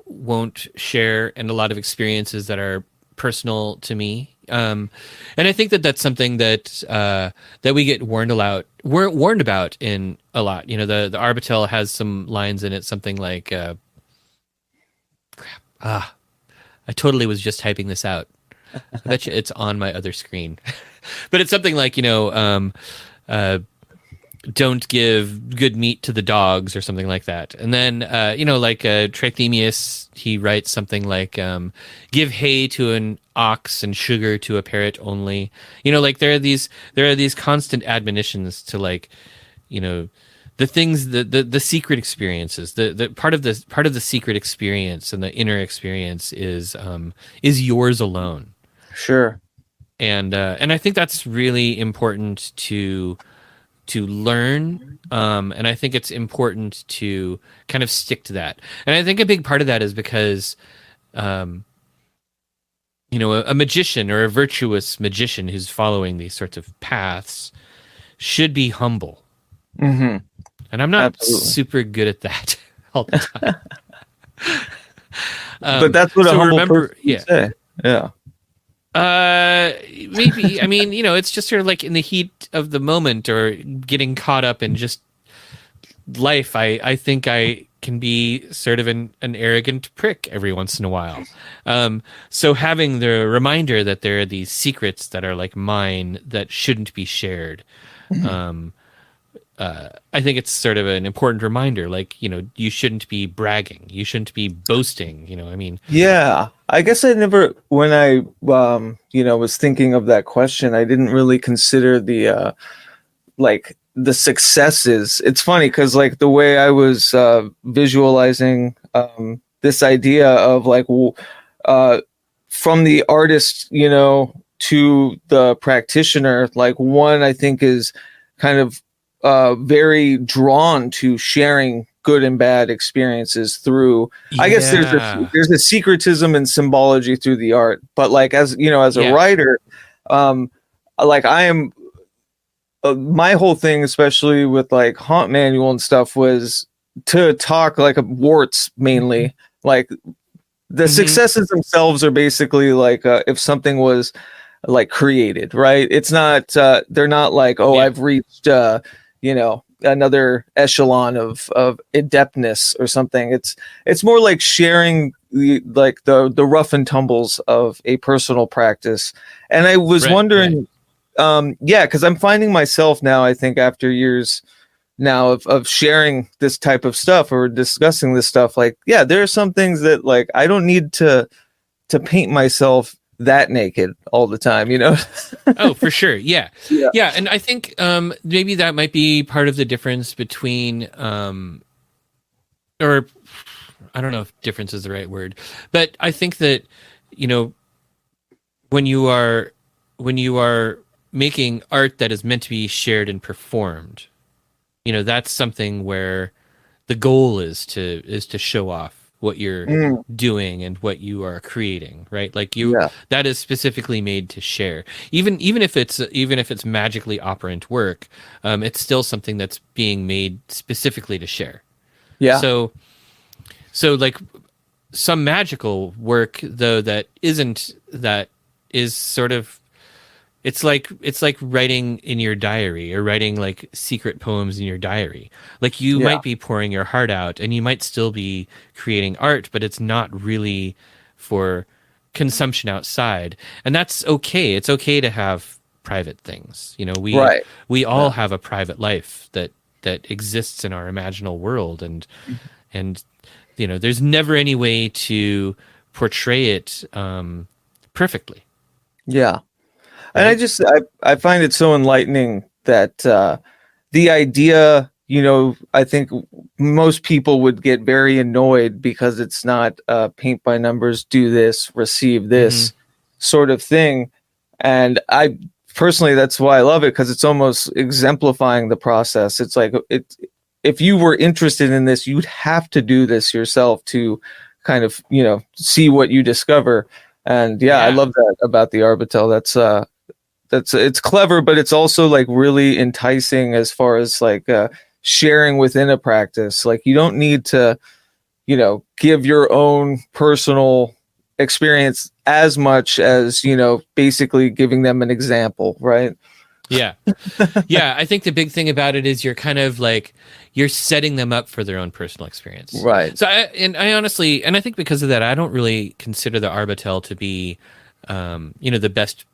won't share, and a lot of experiences that are personal to me. And I think that that's something that we get warned about in a lot. You know, the Arbitel has some lines in it, something like, I totally was just typing this out. I bet you it's on my other screen. But it's something like, you know, don't give good meat to the dogs or something like that. And then, you know, like Trithemius, he writes something like, give hay to an ox and sugar to a parrot only. You know, like there are these constant admonitions to, like, you know, the things, the secret experiences, the part of the secret experience and the inner experience is yours alone. Sure. And I think that's really important to learn, and I think it's important to kind of stick to that. And I think a big part of that is because, you know, a magician or a virtuous magician who's following these sorts of paths should be humble. Mm-hmm. And I'm not super good at that all the time. But that's what a so humble remember, person would say. Yeah. Maybe. I mean, it's just sort of like in the heat of the moment or getting caught up in just life. I think I can be sort of an arrogant prick every once in a while. So having the reminder that there are these secrets that are like mine that shouldn't be shared. I think it's sort of an important reminder, like, you shouldn't be bragging. You shouldn't be boasting, I mean. Yeah. I guess I never, when I, was thinking of that question, I didn't really consider the, like the successes. It's funny because like the way I was visualizing this idea of like, from the artist, to the practitioner, like one I think is kind of very drawn to sharing good and bad experiences through. I guess there's a secretism and symbology through the art, but like as a writer, like I am. My whole thing, especially with like Haunt Manual and stuff, was to talk like warts mainly. Like the successes themselves are basically like if something was like created, right? It's not. They're not like, I've reached another echelon of adeptness or something. It's more like sharing the rough and tumbles of a personal practice. And I was wondering. Because I'm finding myself now, I think after years now of sharing this type of stuff or discussing this stuff, like, there are some things that like I don't need to paint myself that naked all the time, Oh, for sure. Yeah. And I think maybe that might be part of the difference between or I don't know if difference is the right word, but I think that when you are making art that is meant to be shared and performed, that's something where the goal is to show off what you're doing and what you are creating, right? Like that is specifically made to share. Even if it's magically operant work, it's still something that's being made specifically to share. Yeah. So like some magical work though that is sort of, it's like writing in your diary or writing like secret poems in your diary. Like you might be pouring your heart out and you might still be creating art, but it's not really for consumption outside. And that's okay. It's okay to have private things. We all have a private life that exists in our imaginal world. And there's never any way to portray it perfectly. Yeah. And I find it so enlightening that the idea, I think most people would get very annoyed because it's not paint by numbers, do this, receive this sort of thing. And I personally, that's why I love it, because it's almost exemplifying the process. It's like if you were interested in this, you'd have to do this yourself to kind of, see what you discover. And I love that about the Arbitel. It's clever, but it's also like really enticing as far as like sharing within a practice. Like you don't need to, give your own personal experience as much as, basically giving them an example, right? Yeah. I think the big thing about it is you're kind of like, you're setting them up for their own personal experience. Right. So I honestly, and I think because of that, I don't really consider the Arbitel to be, the best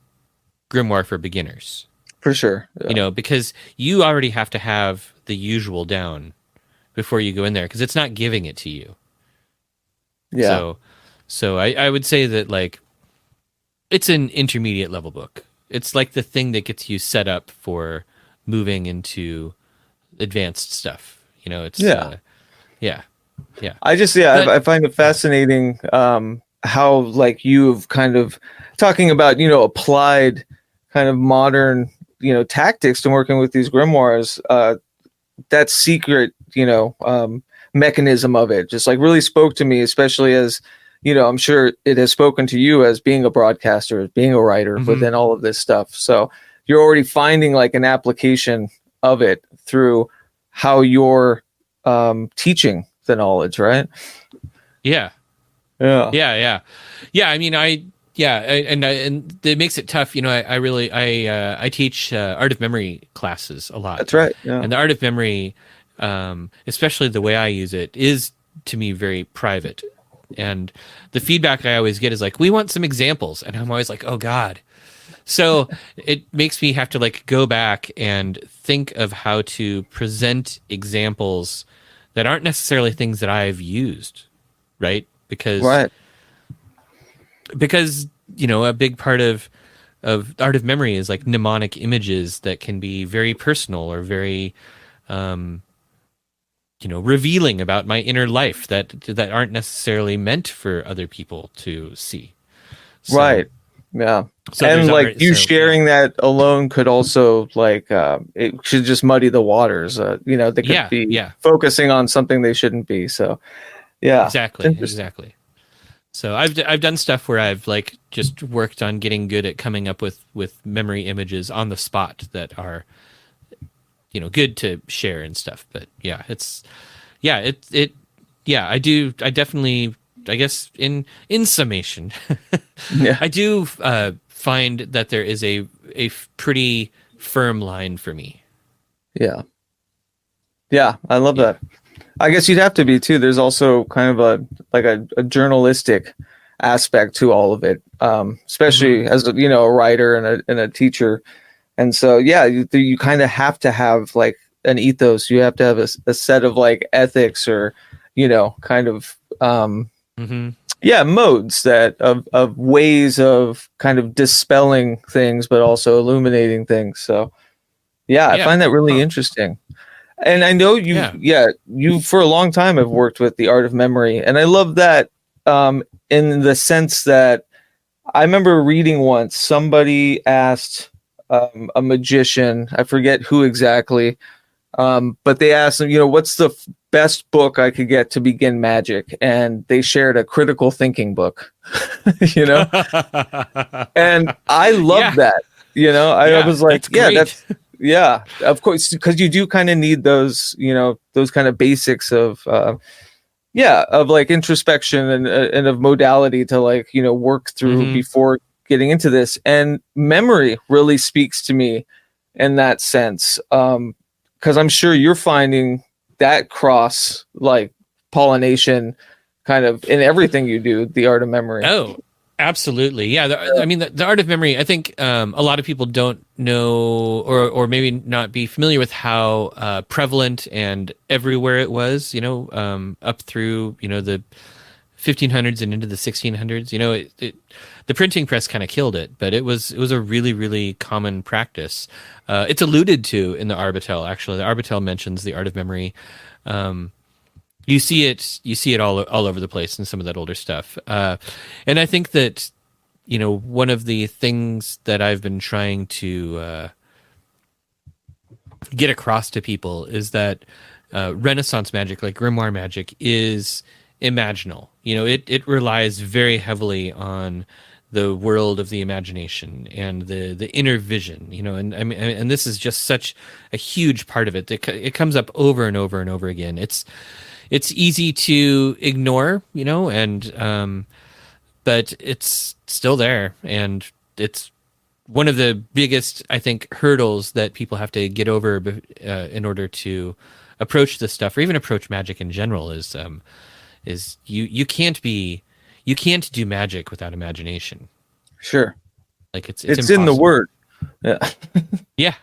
grimoire for beginners. For sure. Yeah. Because you already have to have the usual down before you go in there, because it's not giving it to you. Yeah. So I would say that like it's an intermediate level book. It's like the thing that gets you set up for moving into advanced stuff. It's yeah. I find it fascinating how like you've kind of talking about applied kind of modern tactics to working with these grimoires. That secret mechanism of it just like really spoke to me, especially as I'm sure it has spoken to you as being a broadcaster, as being a writer within all of this stuff. So you're already finding like an application of it through how you're teaching the knowledge, right? Yeah. Yeah. Yeah. I mean, and it makes it tough. You know, I teach art of memory classes a lot. That's right. Yeah. And the art of memory, especially the way I use it, is to me very private. And the feedback I always get is like, we want some examples. And I'm always like, oh God. So it makes me have to like go back and think of how to present examples that aren't necessarily things that I've used. Right. Because, you know, a big part of art of memory is like mnemonic images that can be very personal or very, you know, revealing about my inner life that aren't necessarily meant for other people to see. So, right. Yeah. So and like you sharing that alone could also like it should just muddy the waters. You know, they could be focusing on something they shouldn't be. So yeah. Exactly. So I've done stuff where I've like just worked on getting good at coming up with memory images on the spot that are, you know, good to share and stuff. But yeah, I definitely, I guess in summation, I do find that there is a pretty firm line for me. Yeah, I love that. I guess you'd have to be too. There's also kind of a journalistic aspect to all of it, especially as a, you know, a writer and a teacher. And so, yeah, you kind of have to have like an ethos. You have to have a set of like ethics or, you know, kind of, modes of ways of kind of dispelling things, but also illuminating things. So, I find that really interesting. And I know you for a long time have worked with the art of memory. And I love that in the sense that I remember reading once somebody asked a magician, I forget who exactly, but they asked him, you know, what's the best book I could get to begin magic? And they shared a critical thinking book, you know? And I love that, you know, I was like, that's of course, because you do kind of need those, you know, those kind of basics of like introspection and of modality to like, you know, work through before getting into this. And memory really speaks to me in that sense. Because I'm sure you're finding that cross like pollination kind of in everything you do, the art of memory. Oh, absolutely. Yeah. I mean, the art of memory, I think a lot of people don't know or maybe not be familiar with how prevalent and everywhere it was, you know, up through, you know, the 1500s and into the 1600s. You know, the printing press kind of killed it, but it was a really, really common practice. It's alluded to in the Arbitel, actually. The Arbitel mentions the art of memory. You see it all over the place in some of that older stuff. And I think that, you know, one of the things that I've been trying to get across to people is that Renaissance magic, like grimoire magic, is imaginal. You know, it relies very heavily on the world of the imagination and the inner vision, you know, and I mean, and this is just such a huge part of it. It comes up over and over and over again. It's easy to ignore, you know, and but it's still there, and it's one of the biggest, I think, hurdles that people have to get over in order to approach this stuff, or even approach magic in general. Is you can't do magic without imagination. Sure. Like it's in the word. Yeah. Yeah.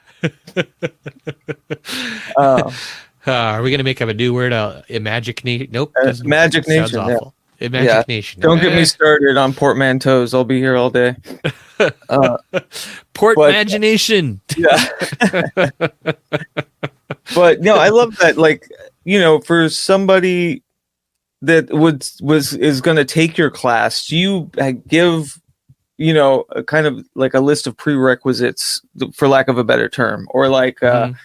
Are we going to make up a new word? Imagination? Nope. Magic Nation. Awful. Yeah. Imagination. Don't get me started on portmanteaus. I'll be here all day. Portmagination. Yeah. But no, I love that. Like, you know, for somebody that is going to take your class, do you give, you know, a kind of like a list of prerequisites, for lack of a better term, or like kind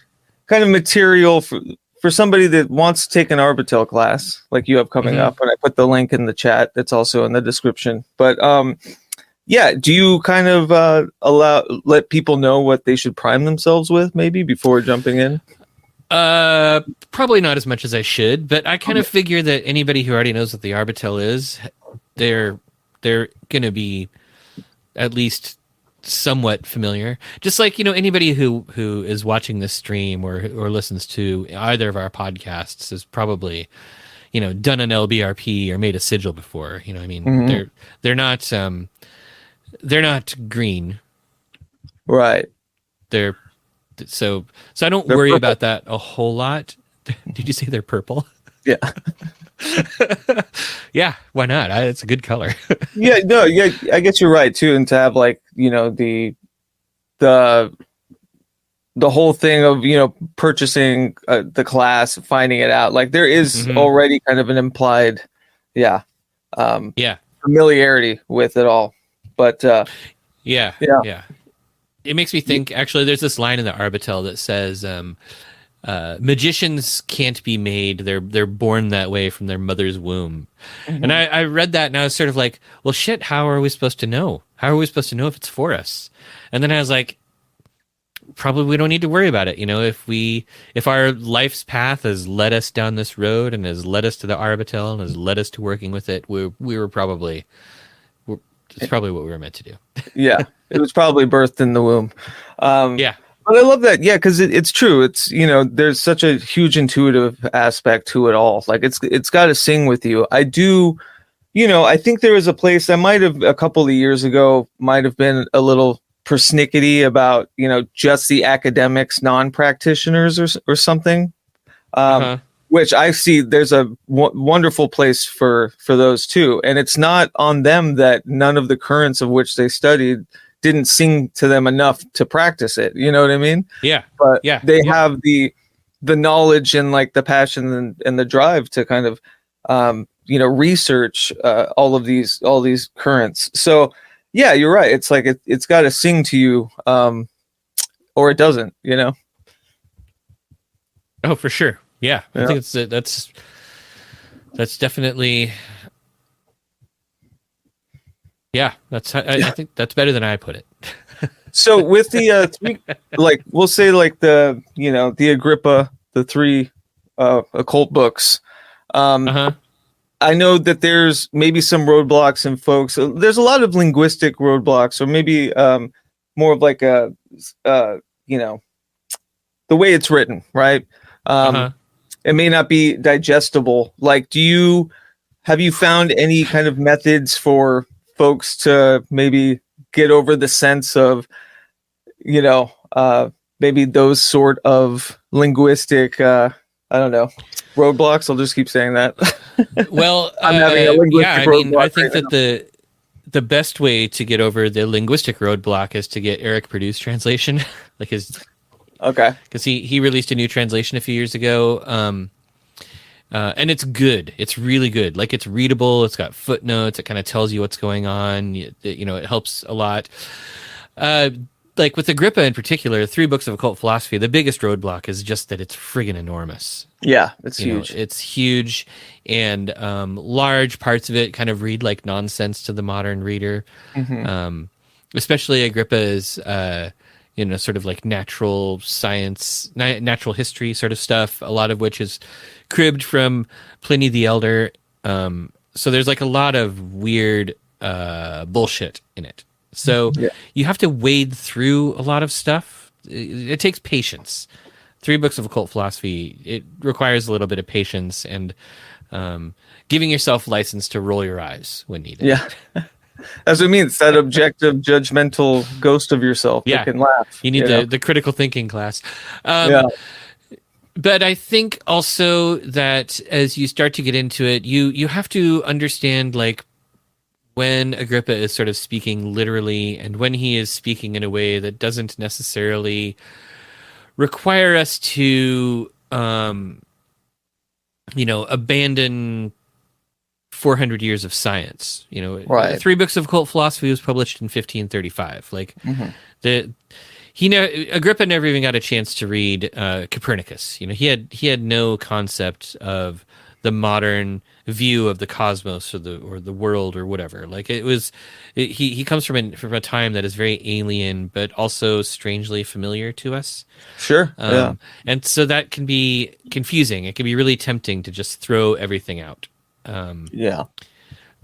of material for somebody that wants to take an Arbitel class like you have coming up? And I put the link in the chat. That's also in the description. But do you kind of let people know what they should prime themselves with maybe before jumping in? Probably not as much as I should, but I kind of figure that anybody who already knows what the Arbitel is they're going to be at least somewhat familiar. Just like, anybody who is watching this stream or listens to either of our podcasts has probably, done an LBRP or made a sigil before. I mean, Mhm. they're not green. Right. They're so I don't They're worry purple. about that a whole lot. Did you say they're purple? Yeah. Yeah, why not? It's a good color. Yeah, no, yeah, I guess you're right too, and to have like, the whole thing of, purchasing the class, finding it out, like there is Mhm. already kind of an implied, Yeah. familiarity with it all. But Yeah. yeah. Yeah. It makes me think, actually, there's this line in the Arbitel that says, magicians can't be made. They're born that way from their mother's womb. Mhm. And I read that and I was sort of like, well, shit, how are we supposed to know? How are we supposed to know if it's for us? And then I was like, probably we don't need to worry about it. If our life's path has led us down this road and has led us to the Arbitel and has led us to working with it, it's probably what we were meant to do. Yeah, it was probably birthed in the womb. Yeah. But I love that. Yeah, because it's true. It's, there's such a huge intuitive aspect to it all. Like it's got to sing with you. I do, I think there was a place I might have a couple of years ago might have been a little persnickety about, just the academics, non-practitioners or something. Uh-huh. Which I see there's a wonderful place for those too. And it's not on them that none of the currents of which they studied didn't sing to them enough to practice it. You know what I mean? Yeah. But Yeah. they have the knowledge and like the passion and the drive to kind of, research all these currents. So yeah, you're right. It's like, it's got to sing to you, or it doesn't, Oh, for sure. Yeah. Yeah. I think that's definitely, yeah, I think that's better than I put it. So with the three, like we'll say like the Agrippa, the three occult books, Uh-huh. I know that there's maybe some roadblocks in folks. There's a lot of linguistic roadblocks, or maybe more of like a the way it's written, right? Uh-huh. It may not be digestible. Like, have you found any kind of methods for folks to maybe get over the sense of, maybe those sort of linguistic, I don't know, roadblocks? I'll just keep saying that. Well, I'm having a linguistic yeah, I mean, I roadblock think right that the best way to get over the linguistic roadblock is to get Erik Perdue's translation, like Okay. because he released a new translation a few years ago, and it's good. It's really good. Like, it's readable. It's got footnotes. It kind of tells you what's going on. It helps a lot. Like with Agrippa in particular, 3 books of occult philosophy, the biggest roadblock is just that it's friggin' enormous. Yeah, it's huge. It's huge, and large parts of it kind of read like nonsense to the modern reader. Mhm. Especially Agrippa is, sort of like natural science, natural history sort of stuff, a lot of which is cribbed from Pliny the Elder. So there's like a lot of weird bullshit in it. So Yeah. you have to wade through a lot of stuff. It takes patience. 3 books of occult philosophy, it requires a little bit of patience and giving yourself license to roll your eyes when needed. Yeah. That's what it means. That objective, judgmental ghost of yourself that can laugh. You need the critical thinking class. Yeah. But I think also that as you start to get into it, you have to understand, like, when Agrippa is sort of speaking literally and when he is speaking in a way that doesn't necessarily require us to, abandon 400 years of science. Right. 3 books of occult philosophy was published in 1535. Like, Agrippa never even got a chance to read Copernicus. He had no concept of the modern view of the cosmos or the world or whatever. Like, he comes from a time that is very alien but also strangely familiar to us. Sure. Yeah. And so that can be confusing. It can be really tempting to just throw everything out. Yeah.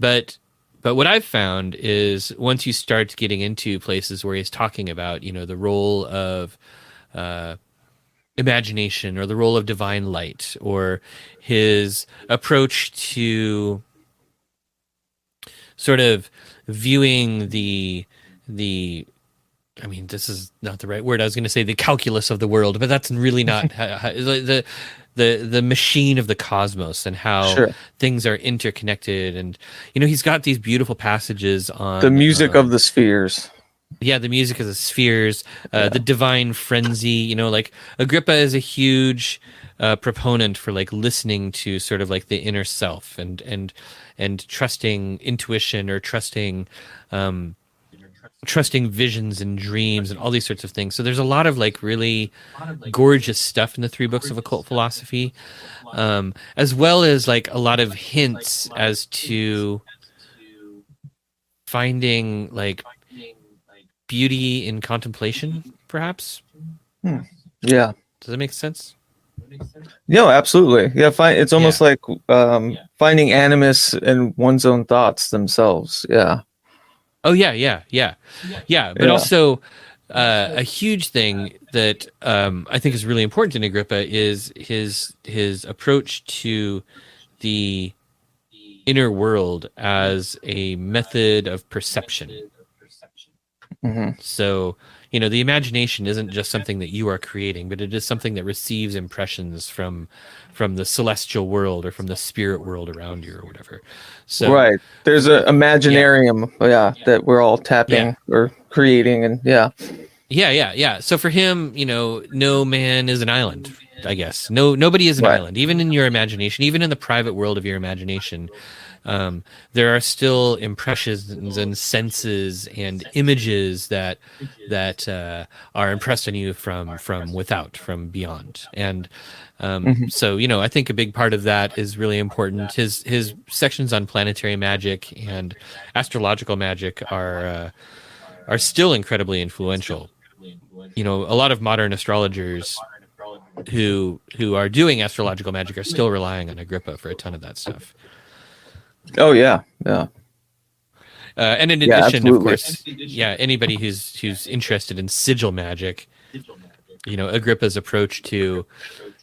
But But what I've found is once you start getting into places where he's talking about, the role of imagination or the role of divine light or his approach to sort of viewing I mean, this is not the right word. I was going to say the calculus of the world, but that's really not the machine of the cosmos and how things are interconnected. And he's got these beautiful passages on the music of the spheres. Yeah, the music of the spheres, the divine frenzy. Like Agrippa is a huge proponent for like listening to sort of like the inner self and trusting intuition or trusting visions and dreams and all these sorts of things. So there's a lot of like really gorgeous stuff in the 3 books of occult philosophy, as well as like a lot of hints as to finding like beauty in contemplation, perhaps. Yeah. Does that make sense? No, absolutely. Yeah, it's almost like finding animus in one's own thoughts themselves. Yeah. Oh yeah. But also, a huge thing that I think is really important in Agrippa is his approach to the inner world as a method of perception. So, the imagination isn't just something that you are creating, but it is something that receives impressions from the celestial world or from the spirit world around you or whatever. So right. There's a imaginarium, that we're all tapping or creating, and Yeah. So for him, no man is an island, I guess. Nobody is an island, even in your imagination, even in the private world of your imagination. There are still impressions and senses and images that are impressed on you from without, from beyond. And so, I think a big part of that is really important. His sections on planetary magic and astrological magic are still incredibly influential. A lot of modern astrologers who are doing astrological magic are still relying on Agrippa for a ton of that stuff. Oh yeah. And in addition, of course, anybody who's interested in sigil magic, Agrippa's approach to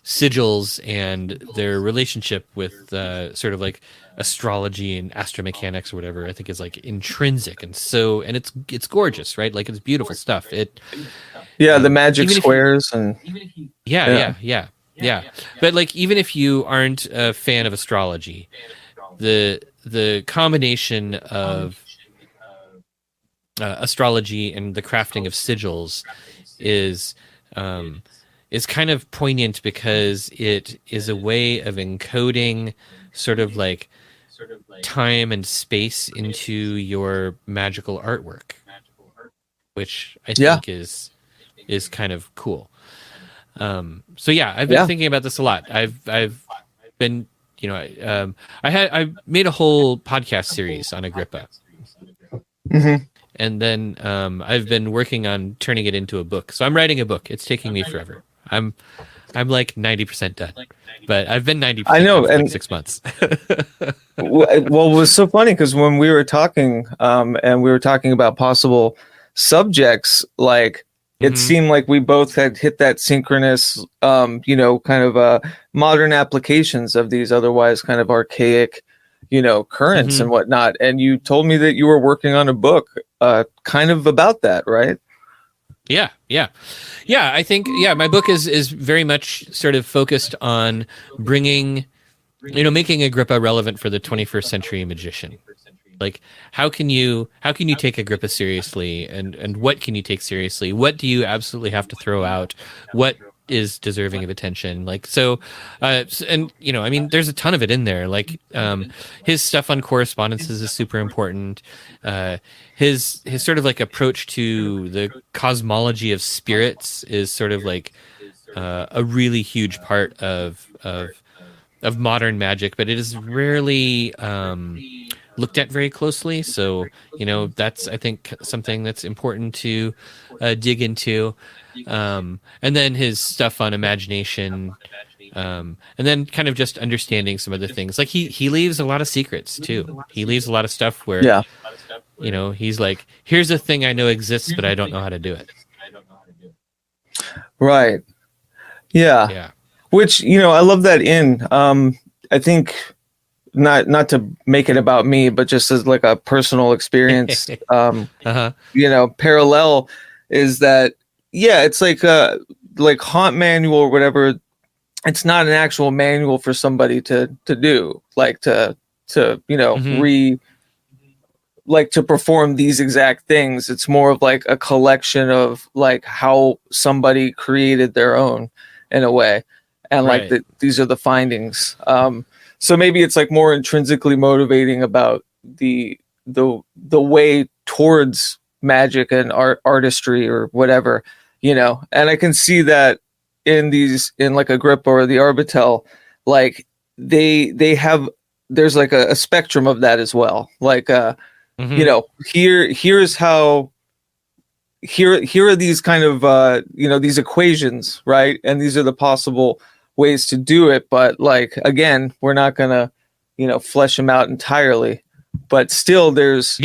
sigils and their relationship with sort of like astrology and astromechanics or whatever, I think is like intrinsic and it's gorgeous, right? Like it's beautiful stuff. The magic squares and yeah. But like even if you aren't a fan of astrology, the combination of astrology and the crafting of sigils is kind of poignant because it is a way of encoding sort of like time and space into your magical artwork, which I think is kind of cool. So I've been thinking about this a lot. I've been I made a whole podcast series on Agrippa. And then I've been working on turning it into a book. So I'm writing a book. It's taking me forever. I'm like 90% done. But I've been 90% done for like 6 months. Well, it was so funny because when we were talking and we were talking about possible subjects, like it seemed like we both had hit that synchronous, kind of modern applications of these otherwise kind of archaic, currents and whatnot. And you told me that you were working on a book kind of about that, right? Yeah. I think, my book is very much sort of focused on bringing, making Agrippa relevant for the 21st century magician. Like, how can you take Agrippa seriously, and what can you take seriously? What do you absolutely have to throw out? What is deserving of attention? Like, so, and there's a ton of it in there. Like, his stuff on correspondences is super important. His sort of like approach to the cosmology of spirits is sort of like a really huge part of modern magic, but it is rarely looked at very closely. So, that's, I think, something that's important to dig into. And then his stuff on imagination And then kind of just understanding some of the things. Like he leaves a lot of secrets too. He leaves a lot of stuff where, you know, he's like, here's a thing I know exists, but I don't know how to do it. Right. Yeah. Yeah. Which, you know, I love that I think not to make it about me, but just as like a personal experience, you know, parallel is that, yeah, it's like haunt manual or whatever. It's not an actual manual for somebody to do, like to you know, to perform these exact things. It's more of like a collection of like how somebody created their own in a way. And like these are the findings. So maybe it's like more intrinsically motivating about the way towards magic and artistry or whatever, you know. And I can see that in like Agrippa or the Arbitel, like there's like a spectrum of that as well. Like you know, here's how here are these kind of you know, these equations, right? And these are the possible ways to do it, but like again, we're not gonna, you know, flesh them out entirely, but still there's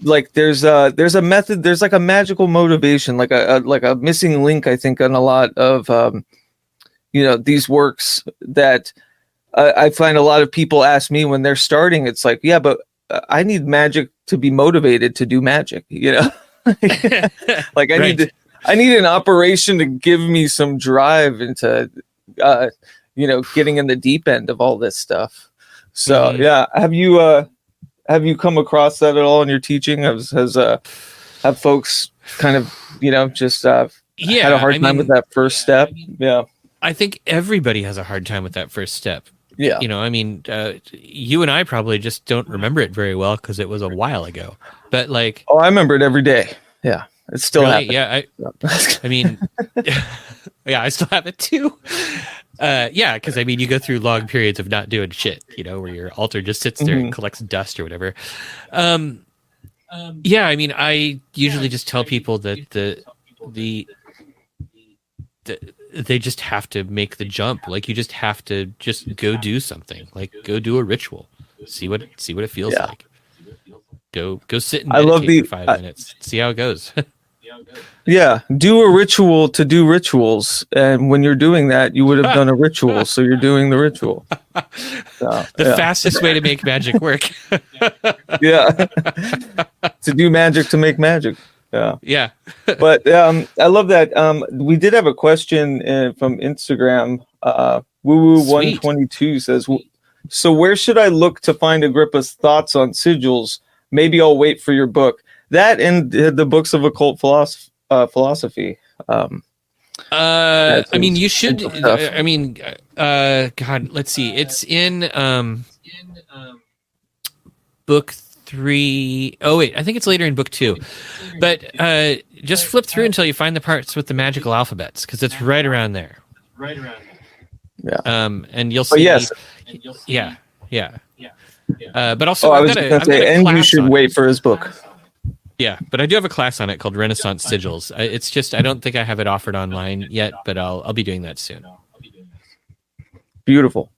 like there's a method, there's like a magical motivation, like a missing link, I think, on a lot of you know, these works that I find a lot of people ask me when they're starting. It's like, yeah, but I need magic to be motivated to do magic, you know. Like I need an operation to give me some drive into you know, getting in the deep end of all this stuff. So yeah, have you come across that at all in your teaching? Have folks kind of, you know, just had a hard time with that first step? Yeah, I think everybody has a hard time with that first step. Yeah, you know, I mean, you and I probably just don't remember it very well because it was a while ago. But like, oh, I remember it every day. Yeah, it's still happening. Yeah, I mean, yeah, I still have it too. Yeah, because I mean, you go through long periods of not doing shit, you know, where your altar just sits there and collects dust or whatever. Yeah, I mean, I usually just tell people that they just have to make the jump. Like, you just have to just go do something. Like, go do a ritual. See what it feels like. Go sit and meditate for 5 minutes. See how it goes. Yeah, do a ritual to do rituals, and when you're doing that, you would have done a ritual, so you're doing the ritual. So, the fastest way to make magic work. Yeah, to do magic to make magic. Yeah. But I love that. We did have a question from Instagram. Woo122 says, so where should I look to find Agrippa's thoughts on sigils? Maybe I'll wait for your book. That and the books of occult philosophy. I mean, you should. I mean, God, let's see. It's in book 3. Oh wait, I think it's later in book 2. But just flip through until you find the parts with the magical alphabets, because it's right around there. Yeah. And you'll see. Yes. Yeah. But also, I was going to say, and you should wait for his book. Yeah, but I do have a class on it called Renaissance Sigils. It's just, I don't think I have it offered online yet, but I'll be doing that soon. Beautiful.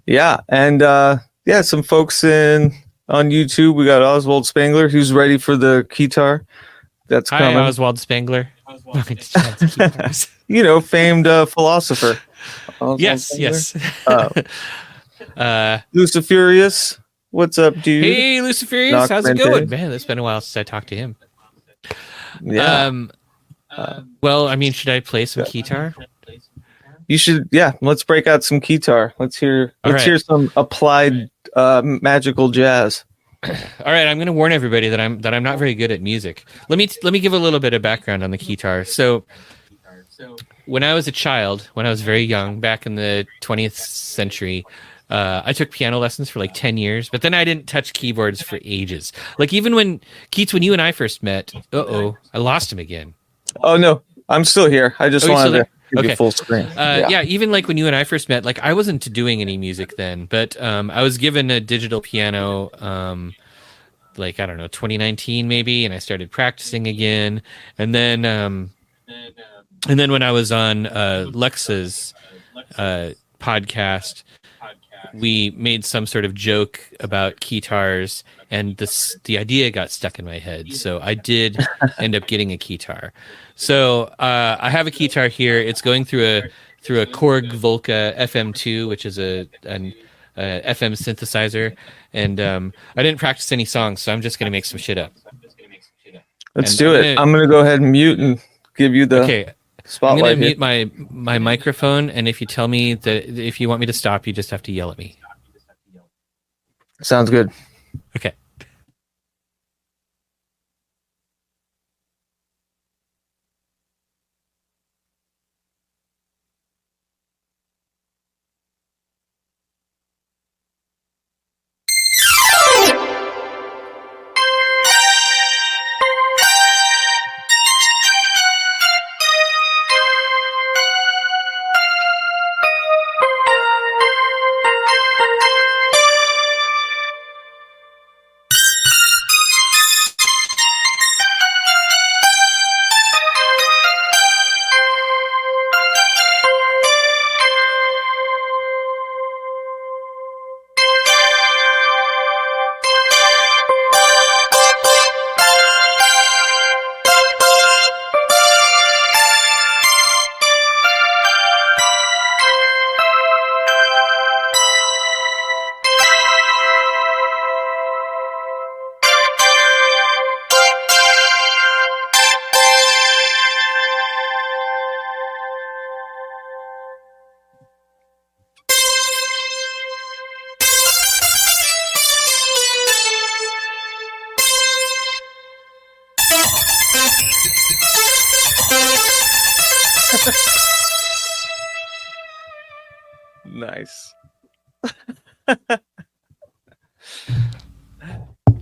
Yeah, and yeah, some folks on YouTube. We got Oswald Spangler, who's ready for the guitar. That's coming. Hi, Oswald Spangler. You know, famed philosopher. Oswald yes. Luciferius. What's up, dude? Hey, Luciferius, how's it going? Man, it's been a while since I talked to him. Yeah. Well, I mean, should I play some guitar? You should. Yeah, let's break out some guitar. Let's hear some applied magical jazz. All right, I'm going to warn everybody that I'm not very good at music. Let me give a little bit of background on the guitar. So, when I was a child, when I was very young, back in the 20th century. I took piano lessons for like 10 years, but then I didn't touch keyboards for ages. Like even when you and I first met, I lost him again. Oh no, I'm still here. I just wanted to give you full screen. Yeah, even like when you and I first met, like I wasn't doing any music then, but I was given a digital piano, like, I don't know, 2019 maybe, and I started practicing again. And then when I was on Lex's podcast, we made some sort of joke about keytars, and the idea got stuck in my head. So I did end up getting a keytar. So I have a keytar here. It's going through a Korg Volca FM2, which is an FM synthesizer, and I didn't practice any songs, so I'm just going to make some shit up. Let's do it. I'm going to go ahead and mute and give you the spotlight. I'm going to mute my microphone, and if you tell me that if you want me to stop, you just have to yell at me. Sounds good. Okay. Nice.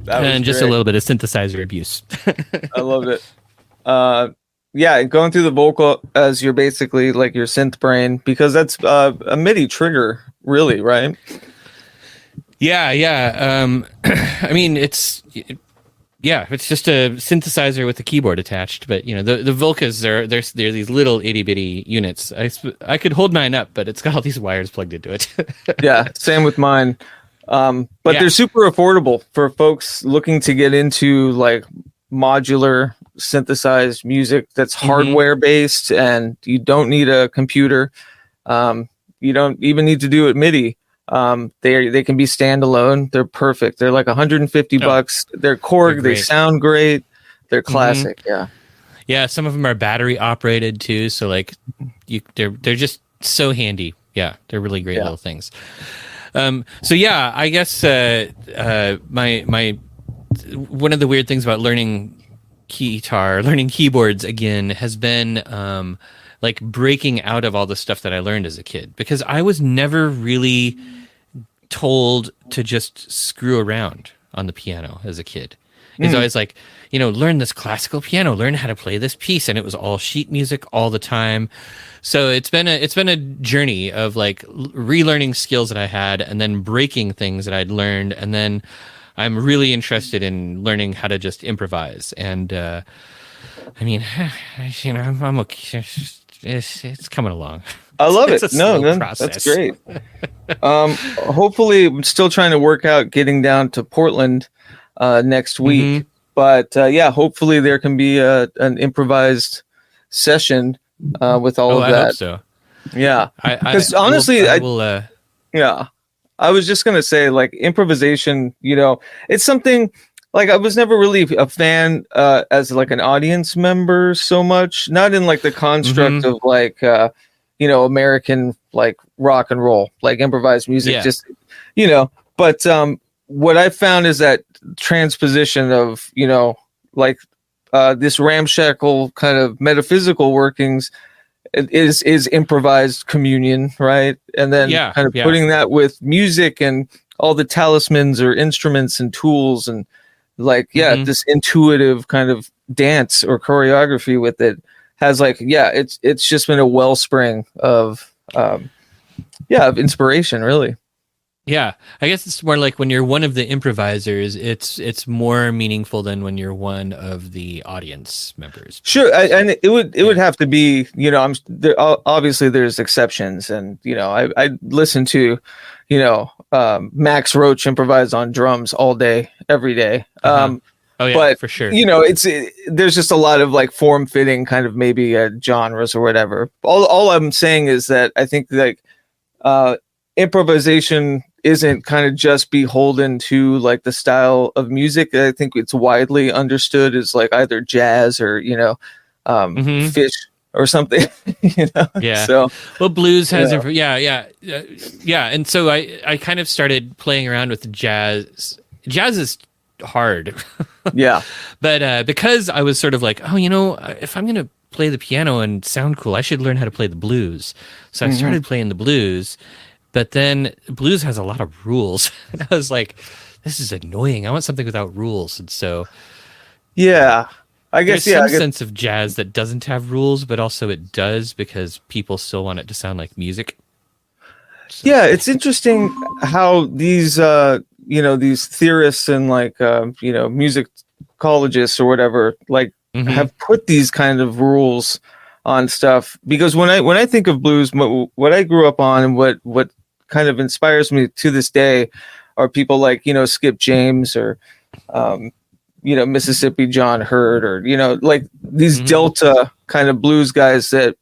And just a little bit of synthesizer abuse. I loved it. Yeah, going through the vocal as you're basically like your synth brain, because that's a MIDI trigger, really, right? Yeah. I mean, it's just a synthesizer with a keyboard attached. But you know, the Volcas, they're these little itty bitty units. I could hold mine up, but it's got all these wires plugged into it. Yeah, same with mine. But they're super affordable for folks looking to get into like modular synthesized music that's hardware based, and you don't need a computer. You don't even need to do it MIDI. They can be standalone. They're perfect. They're like $150. They're Korg. They sound great. They're classic. Yeah. Some of them are battery operated too. So like they're just so handy. Yeah. They're really great little things. So yeah, I guess, my one of the weird things about learning keyboards again has been, like breaking out of all the stuff that I learned as a kid, because I was never really told to just screw around on the piano as a kid. It's always like, you know, learn this classical piano, learn how to play this piece. And it was all sheet music all the time. So it's been a journey of like relearning skills that I had and then breaking things that I'd learned. And then I'm really interested in learning how to just improvise. And, I mean, you know, I'm okay. It's coming along. I love it. No, that's great. Hopefully, I'm still trying to work out getting down to Portland next week. But yeah, hopefully there can be an improvised session with all of that. I hope so. Yeah, because honestly, I will. Yeah, I was just gonna say, like, improvisation. You know, it's something. Like, I was never really a fan as like an audience member so much, not in like the construct of like, you know, American like rock and roll, like improvised music, just, you know, but what I found is that transposition of, you know, like this ramshackle kind of metaphysical workings is improvised communion, right? And then kind of putting that with music and all the talismans or instruments and tools and like this intuitive kind of dance or choreography with it has like it's just been a wellspring of of inspiration, really. Yeah, I guess it's more like when you're one of the improvisers, it's more meaningful than when you're one of the audience members. Sure, and it would Yeah. have to be, I'm there, obviously there's exceptions, and I listen to, Max Roach improvise on drums all day, every day. Uh-huh. Oh yeah, But for sure. there's just a lot of like form fitting kind of maybe genres or whatever. All I'm saying is that I think like uh, improvisation isn't kind of just beholden to like the style of music. I think it's widely understood as like either jazz or Hmm. fish or something. Yeah. So Well, blues has yeah. yeah, and so I kind of started playing around with jazz. Jazz is hard. Yeah. But because I was sort of like, oh, if I'm going to play the piano and sound cool, I should learn how to play the blues. So I Mhm. started playing the blues, but then blues has a lot of rules. And I was like, this is annoying. I want something without rules. And so Yeah. I there's guess yeah. some I guess sense of jazz that doesn't have rules, but also it does because people still want it to sound like music. So, yeah. It's interesting how these theorists and like musicologists or whatever like mhm. have put these kind of rules on stuff, because when I think of blues, what I grew up on and what kind of inspires me to this day are people like Skip James or um, Mississippi John Hurt, or like these Mhm. Delta kind of blues guys that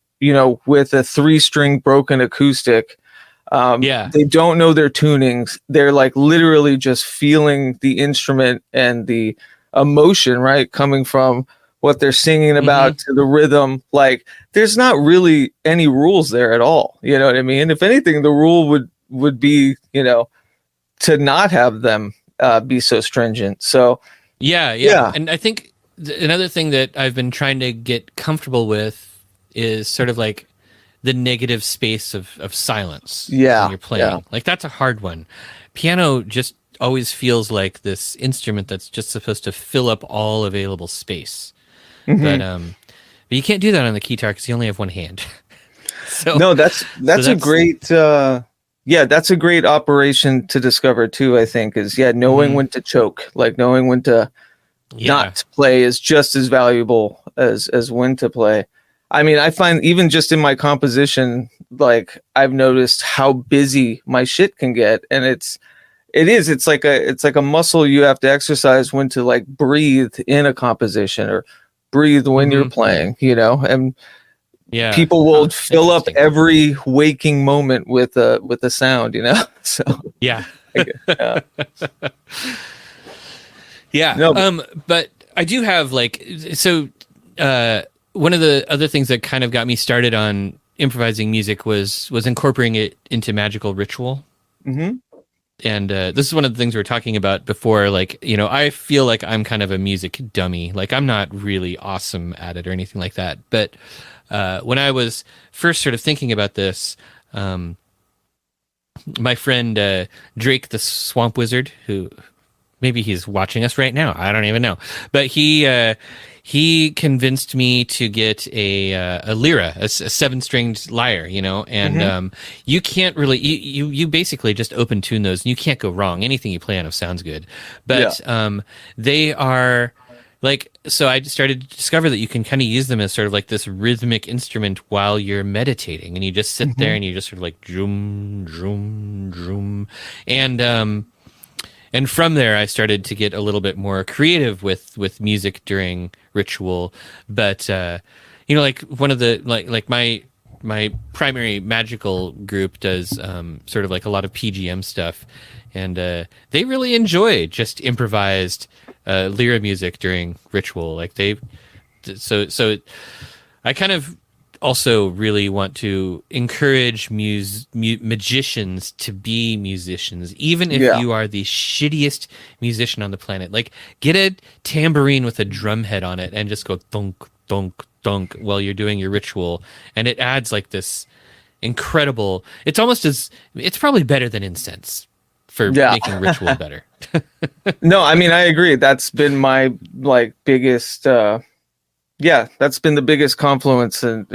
with a 3-string broken acoustic. Yeah. They don't know their tunings. They're like literally just feeling the instrument and the emotion, right? Coming from what they're singing Mhm. about to the rhythm. Like there's not really any rules there at all. You know what I mean? If anything, the rule would be, to not have them be so stringent. So Yeah, yeah. yeah. And I think another thing that I've been trying to get comfortable with is sort of like the negative space of silence when Yeah. you're Yeah. playing. Like that's a hard one. Piano just always feels like this instrument that's just supposed to fill up all available space. Hmm. But you can't do that on the guitar because you only have one hand. so No, that's so that's a that's great yeah, that's a great operation to discover too, I think, is knowing mhm. when to choke, like knowing when to Yeah. not play is just as valuable as when to play. I mean, I find even just in my composition, like I've noticed how busy my shit can get, and it's like a muscle you have to exercise, when to like breathe in a composition or breathe when you're Hmm. playing, and Yeah. people Huh. will fill up Interesting. every waking moment with a sound, so Yeah. I guess, yeah. Yeah. No, but But I do have like so one of the other things that kind of got me started on improvising music was incorporating it into magical ritual. mhm. And this is one of the things we were talking about before. Like, I feel like I'm kind of a music dummy. Like, I'm not really awesome at it or anything like that. But when I was first sort of thinking about this, um, my friend Drake the Swamp Wizard, who maybe he's watching us right now. I don't even know. But he convinced me to get a lyra, a 7-stringed lyre, and Mhm. you can't really you basically just open tune those and you can't go wrong. Anything you play on them sounds good. Yeah. But they are like, so I started to discover that you can kind of use them as sort of like this rhythmic instrument while you're meditating, and you just sit there Mhm. and you just sort of like drum drum drum, and from there I started to get a little bit more creative with music during ritual. But like one of the like my primary magical group does sort of like a lot of PGM stuff, and they really enjoy just improvised lyra music during ritual. Like so I kind of also really want to encourage magicians to be musicians, even if Yeah. you are the shittiest musician on the planet. Like, get a tambourine with a drum head on it and just go thunk, thunk, thunk while you're doing your ritual. And it adds like this incredible, it's probably better than incense for Yeah. making ritual better. No, I mean, I agree. That's been my like biggest yeah, that's been the biggest confluence in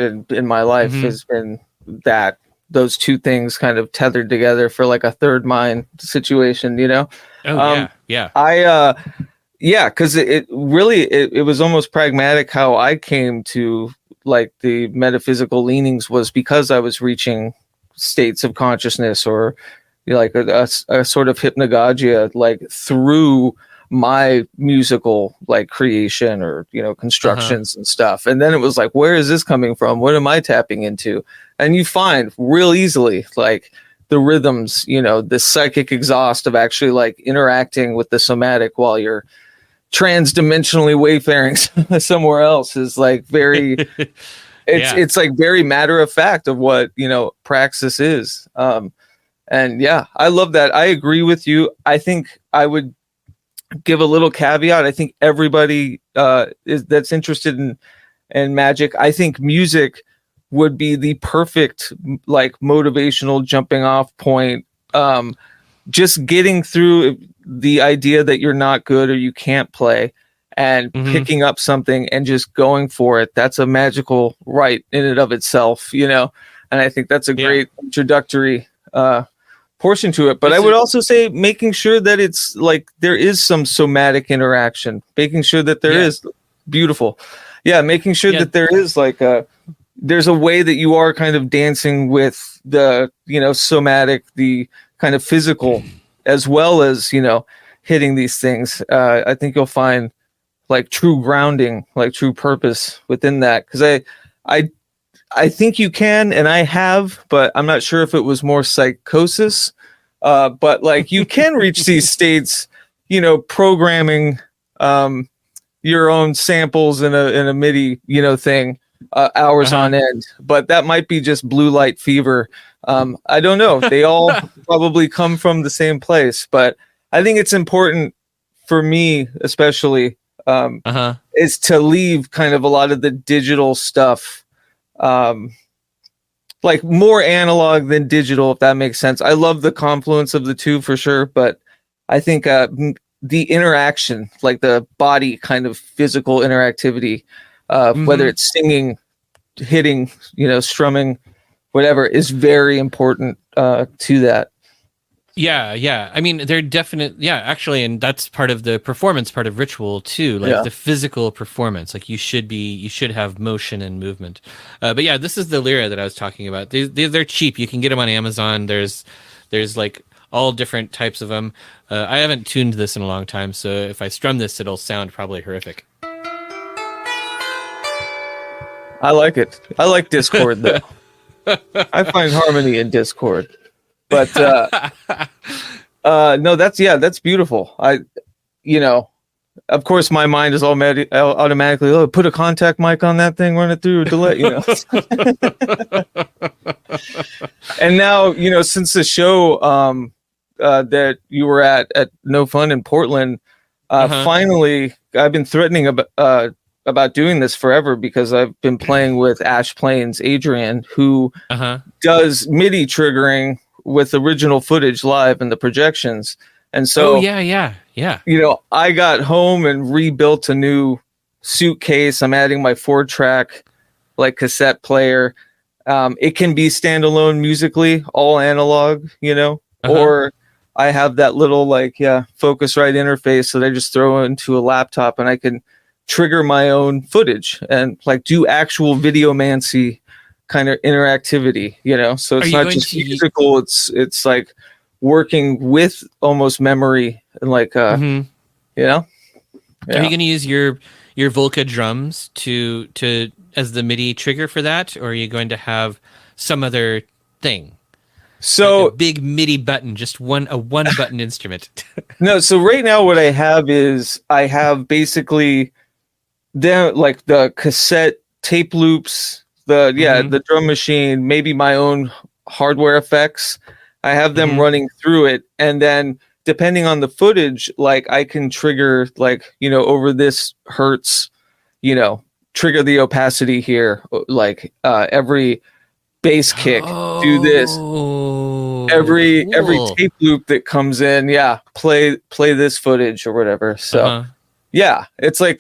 my life, Hmm. has been that. those two things kind of tethered together for like a third mind situation, you know? Oh yeah. Yeah, because it really it was almost pragmatic how I came to like the metaphysical leanings was because I was reaching states of consciousness or like a sort of hypnagogia like through my musical like creation or constructions and stuff. And then it was like, where is this coming from? What am I tapping into? And you find real easily like the rhythms, the psychic exhaust of actually like interacting with the somatic while you're trans-dimensionally wayfaring somewhere else is like very it's like very matter of fact of what praxis is. And yeah, I love that. I agree with you. I think I would give a little caveat. I think everybody that's interested in magic, I think music would be the perfect like motivational jumping off point. Just getting through the idea that you're not good or you can't play and picking up something and just going for it. That's a magical right in and of itself, and I think that's a great introductory portion to it. But I would also say making sure that it's like there is some somatic interaction, making sure that there is beautiful. Yeah, making sure that there is like there's a way that you are kind of dancing with the, somatic, the kind of physical, as well as, hitting these things. I think you'll find like true grounding, like true purpose within that. Because I think you can, and I have, but I'm not sure if it was more psychosis. But like you can reach these states, programming your own samples in a MIDI, thing, hours on end. But that might be just blue light fever. I don't know. They all probably come from the same place, but I think it's important for me, especially, is to leave kind of a lot of the digital stuff, like more analog than digital, if that makes sense. I love the confluence of the two for sure, but I think the interaction, like the body kind of physical interactivity, whether it's singing, hitting, strumming, whatever, is very important to that. Yeah. I mean, they're definite. Yeah, actually, and that's part of the performance part of ritual too, like the physical performance. Like you should have motion and movement. But yeah, this is the Lyra that I was talking about. They're cheap. You can get them on Amazon. There's like all different types of them. I haven't tuned this in a long time, so if I strum this, it'll sound probably horrific. I like it. I like Discord though. I find harmony in Discord. But no, that's beautiful. Of course, my mind is automatically put a contact mic on that thing, run it through a delay, And now, since the show that you were at No Fun in Portland, finally, I've been threatening about doing this forever because I've been playing with Ash Plains Adrian, who does MIDI triggering with original footage live in the projections. And so I got home and rebuilt a new suitcase. I'm adding my 4-track like cassette player. It can be standalone musically, all analog, or I have that little Focusrite interface that I just throw into a laptop and I can trigger my own footage and like do actual videomancy kind of interactivity, so it's not just musical, it's like working with almost memory and like Are you going to use your Volca drums to as the MIDI trigger for that, or are you going to have some other thing? So like a big MIDI button, just a one button instrument. No, so right now what I have is I have basically the cassette tape loops, the drum machine, maybe my own hardware effects. I have them running through it, and then depending on the footage, like I can trigger over this hertz, trigger the opacity here, like every bass kick, do this. Every tape loop that comes in, play this footage or whatever. So it's like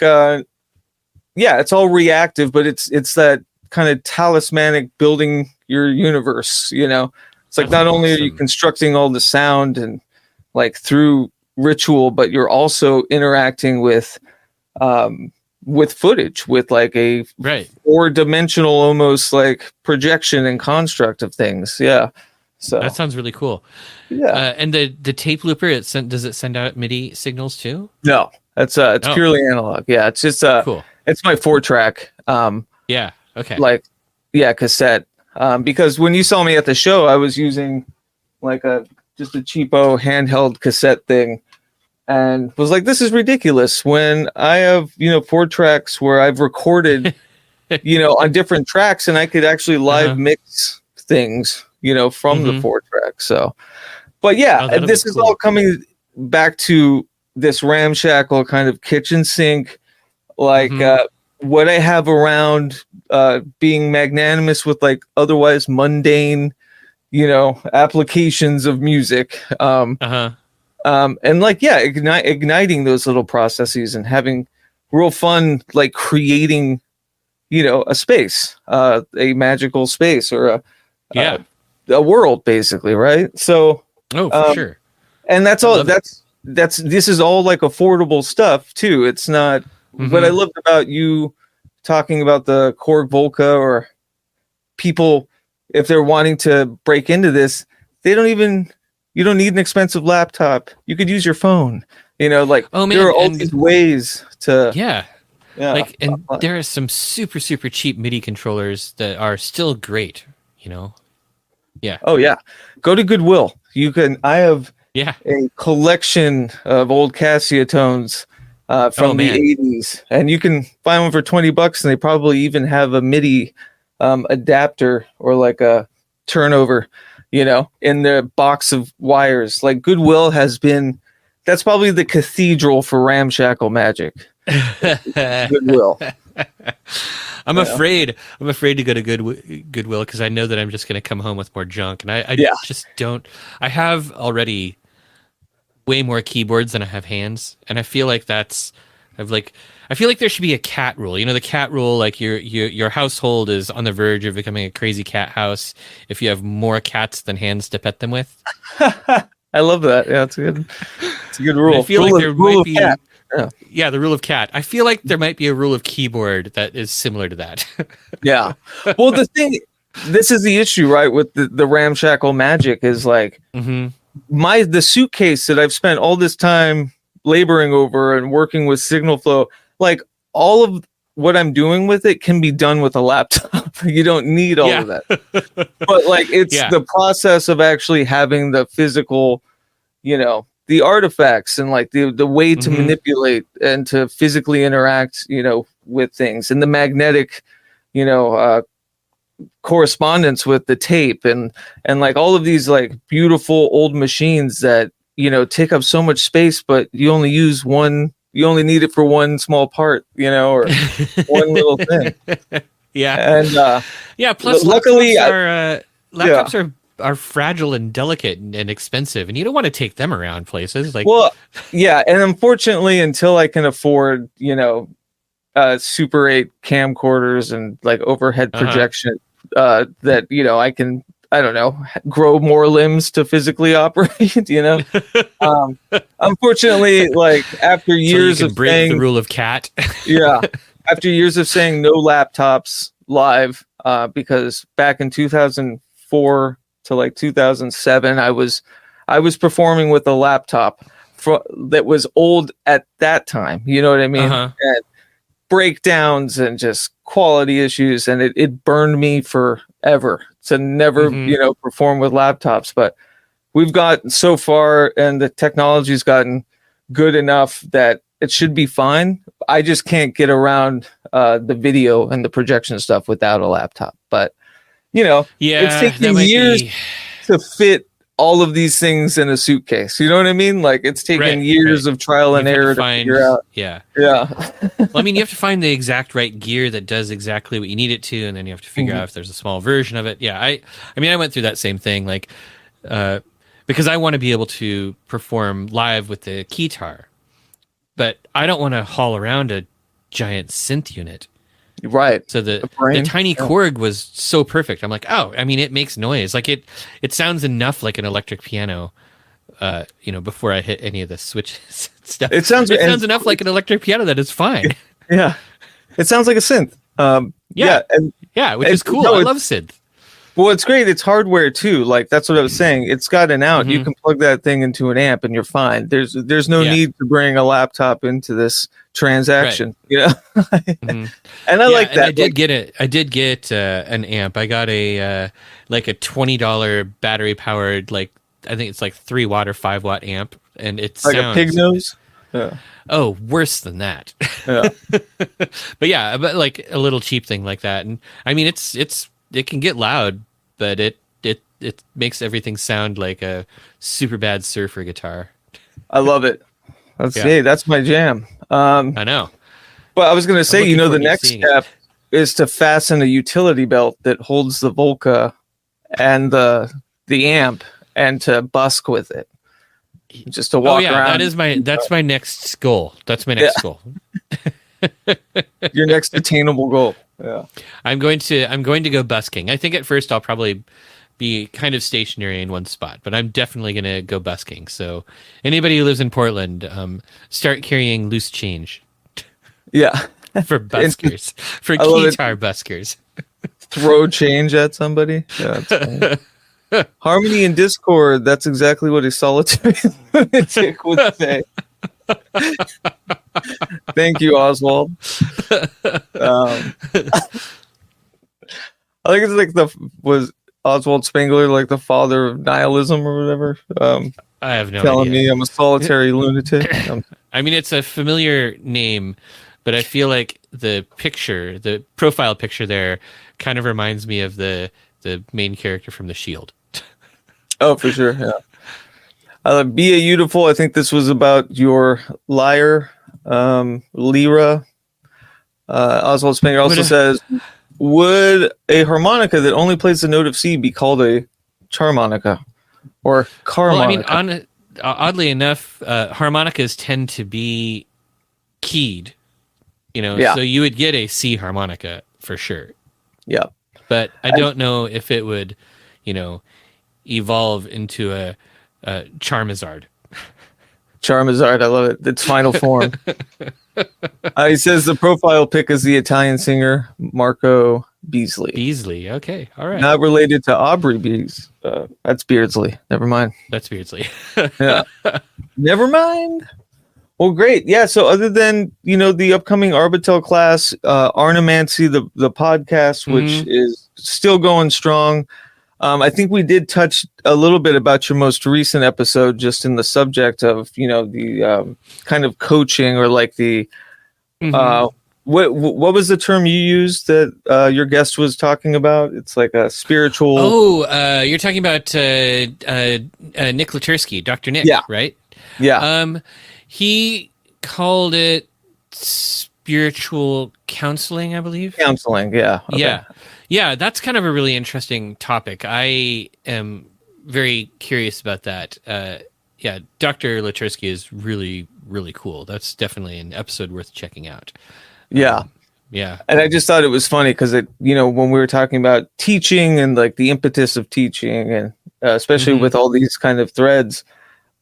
it's all reactive, but it's that kind of talismanic building your universe. It's like That's not only are you awesome. constructing all the sound and like through ritual, but you're also interacting with footage, with like a Right. 4-dimensional almost like projection and construct of things. Yeah. So That sounds really cool. yeah. And the tape looper, does it send out MIDI signals too? No, it's Oh. purely analog. Yeah. It's just Cool. it's my 4-track. Yeah. Okay. Like, yeah, cassette. Because when you saw me at the show, I was using like just a cheapo handheld cassette thing, and was like, this is ridiculous when I have 4 tracks where I've recorded on different tracks, and I could actually live mix things from the 4 tracks. So, but yeah, that'll this be is cool. all coming back to this ramshackle kind of kitchen sink, like what I have around, being magnanimous with like otherwise mundane applications of music, and like, yeah, igniting those little processes and having real fun, like creating a space, a magical space, or a world, basically, right? So for sure. and that's all this is all like affordable stuff too. It's not what I loved about you talking about the Korg Volca, or people, if they're wanting to break into this, you don't need an expensive laptop. You could use your phone. Like, there are all these ways to like, and there are some super super cheap MIDI controllers that are still great. Yeah. Oh yeah, go to Goodwill. I have a collection of old Casio tones from the 80s, and you can find one for $20, and they probably even have a MIDI adapter or like a turnover, in the box of wires. Like, Goodwill that's probably the cathedral for ramshackle magic. Goodwill. I'm afraid to go to Goodwill, because I know that I'm just going to come home with more junk, and I just don't. I have already way more keyboards than I have hands, and I feel like I feel like there should be a cat rule. The cat rule, like your household is on the verge of becoming a crazy cat house if you have more cats than hands to pet them with. I love that. Yeah, it's a good rule. I feel like there might be cat. Yeah, the rule of cat. I feel like there might be a rule of keyboard that is similar to that. Yeah. Well, this is the issue, right? With the ramshackle magic is like, the suitcase that I've spent all this time laboring over and working with signal flow, like, all of what I'm doing with it can be done with a laptop. You don't need all of that. But like, it's the process of actually having the physical, the artifacts, and like the way to manipulate and to physically interact, with things, and the magnetic, correspondence with the tape, and like all of these like beautiful old machines that take up so much space, but you only need it for one small part, or one little thing. And plus luckily laptops are fragile and delicate and expensive, and you don't want to take them around places. Like, well, yeah, and unfortunately, until I can afford Super 8 camcorders and like overhead projection, that I can, I don't know, grow more limbs to physically operate. Unfortunately, like, after years of break saying the rule of cat. after years of saying no laptops live, because back in 2004 to like 2007, I was performing with a laptop that was old at that time. You know what I mean? And breakdowns and just quality issues, and it burned me forever to never perform with laptops. But we've gotten so far, and the technology's gotten good enough that it should be fine. I just can't get around the video and the projection stuff without a laptop. But it's taken years to fit all of these things in a suitcase. You know what I mean? Like, it's taken years of trial and error to figure out. Yeah. Well, I mean, you have to find the exact right gear that does exactly what you need it to, and then you have to figure out if there's a small version of it. Yeah, I mean, I went through that same thing, like, because I want to be able to perform live with the keytar, but I don't want to haul around a giant synth unit. Right. So the brain. tiny Korg was so perfect. I'm like, oh, I mean, it makes noise. Like it sounds enough like an electric piano. Before I hit any of the switches and stuff, It sounds enough like an electric piano that it's fine. Yeah, it sounds like a synth. Which is cool. I love synth. Well, it's great. It's hardware too. Like that's what I was saying. It's got an out. You can plug that thing into an amp, and you're fine. There's no need to bring a laptop into this transaction. Right. And I like that. I did get an amp. I got a like a $20 battery powered, like I think it's like 3-watt or 5-watt amp, and it like sounds a pig nose. Yeah. Oh, worse than that. Yeah. but like a little cheap thing like that, and I mean it can get loud, but it makes everything sound like a super bad surfer guitar. I love it. That's my jam. I know. But I was going to say, the next step is to fasten a utility belt that holds the Volca and the amp, and to busk with it. Just to walk around. That's my next goal. That's my next goal. Your next attainable goal. Yeah. I'm going to go busking. I think at first I'll probably be kind of stationary in one spot, but I'm definitely going to go busking. So anybody who lives in Portland, start carrying loose change. Yeah. For buskers. For guitar buskers. Throw change at somebody. Yeah, that's funny. Harmony in Discord, that's exactly what a solitary lunatic would say. Thank you, Oswald. I think it's like was Oswald Spengler like the father of nihilism or whatever? I have no telling idea. Me I'm a solitary lunatic. I mean, it's a familiar name, but I feel like the profile picture there kind of reminds me of the main character from The Shield. Oh, for sure. Yeah. Be a Beautiful. I think this was about your lyre, Lyra. Oswald Spengler also says, would a harmonica that only plays the note of C be called a charmonica or carmonica? Well, I mean, oddly enough, harmonicas tend to be keyed, so you would get a C harmonica for sure. Yeah. But I don't know if it would, evolve into a Charmazard. Charmazard, I love it. Its final form. He says the profile pic is the Italian singer Marco Beasley. Beasley, okay, all right. Not related to Aubrey Bees. That's Beardsley. Never mind. That's Beardsley. Yeah. Never mind. Well, great. Yeah. So other than, the upcoming Arbitel class, Arnemancy, the podcast, which is still going strong. I think we did touch a little bit about your most recent episode, just in the subject of, the kind of coaching or like the, what was the term you used that your guest was talking about? It's like a spiritual. Oh, you're talking about Nick Latursky, Dr. Nick, right? Yeah. He called it spiritual counseling, I believe. Counseling, yeah. Okay. Yeah, that's kind of a really interesting topic. I am very curious about that. Dr. Latursky is really, really cool. That's definitely an episode worth checking out. Yeah. Yeah. And I just thought it was funny because when we were talking about teaching and like the impetus of teaching, and especially with all these kind of threads,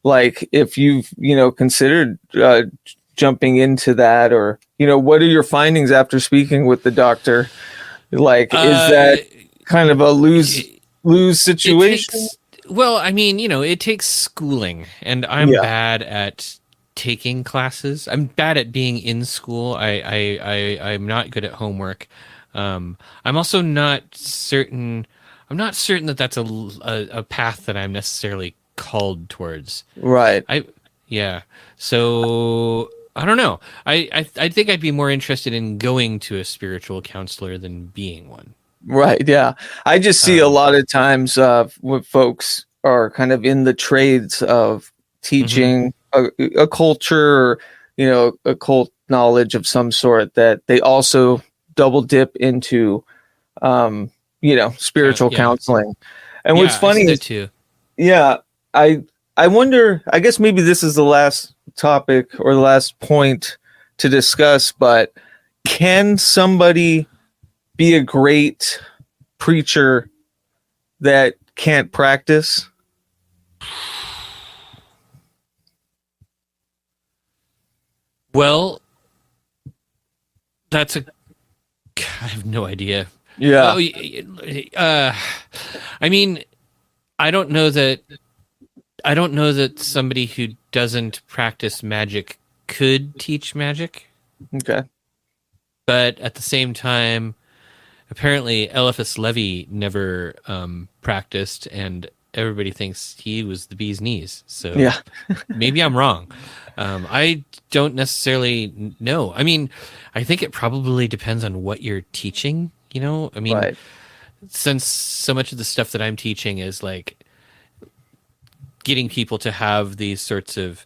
like if you've, considered jumping into that, or, what are your findings after speaking with the doctor? Like, is that kind of a lose situation? Well, I mean, it takes schooling, and I'm bad at taking classes. I'm bad at being in school. I'm not good at homework. I'm also not certain. I'm not certain that that's a path that I'm necessarily called towards. Right. So I don't know. I think I'd be more interested in going to a spiritual counselor than being one. Right. Yeah. I just see a lot of times when folks are kind of in the trades of teaching a culture, or, occult knowledge of some sort, that they also double dip into, spiritual counseling. And what's funny is, too. Yeah, I wonder, I guess maybe this is the last topic or the last point to discuss, but can somebody be a great preacher that can't practice? Well, I have no idea. Yeah. I mean, I don't know that somebody who doesn't practice magic could teach magic. Okay. But at the same time, apparently Eliphas Levi never practiced, and everybody thinks he was the bee's knees. So yeah, maybe I'm wrong. I don't necessarily know. I mean, I think it probably depends on what you're teaching. You know, I mean, right. Since so much of the stuff that I'm teaching is like getting people to have these sorts of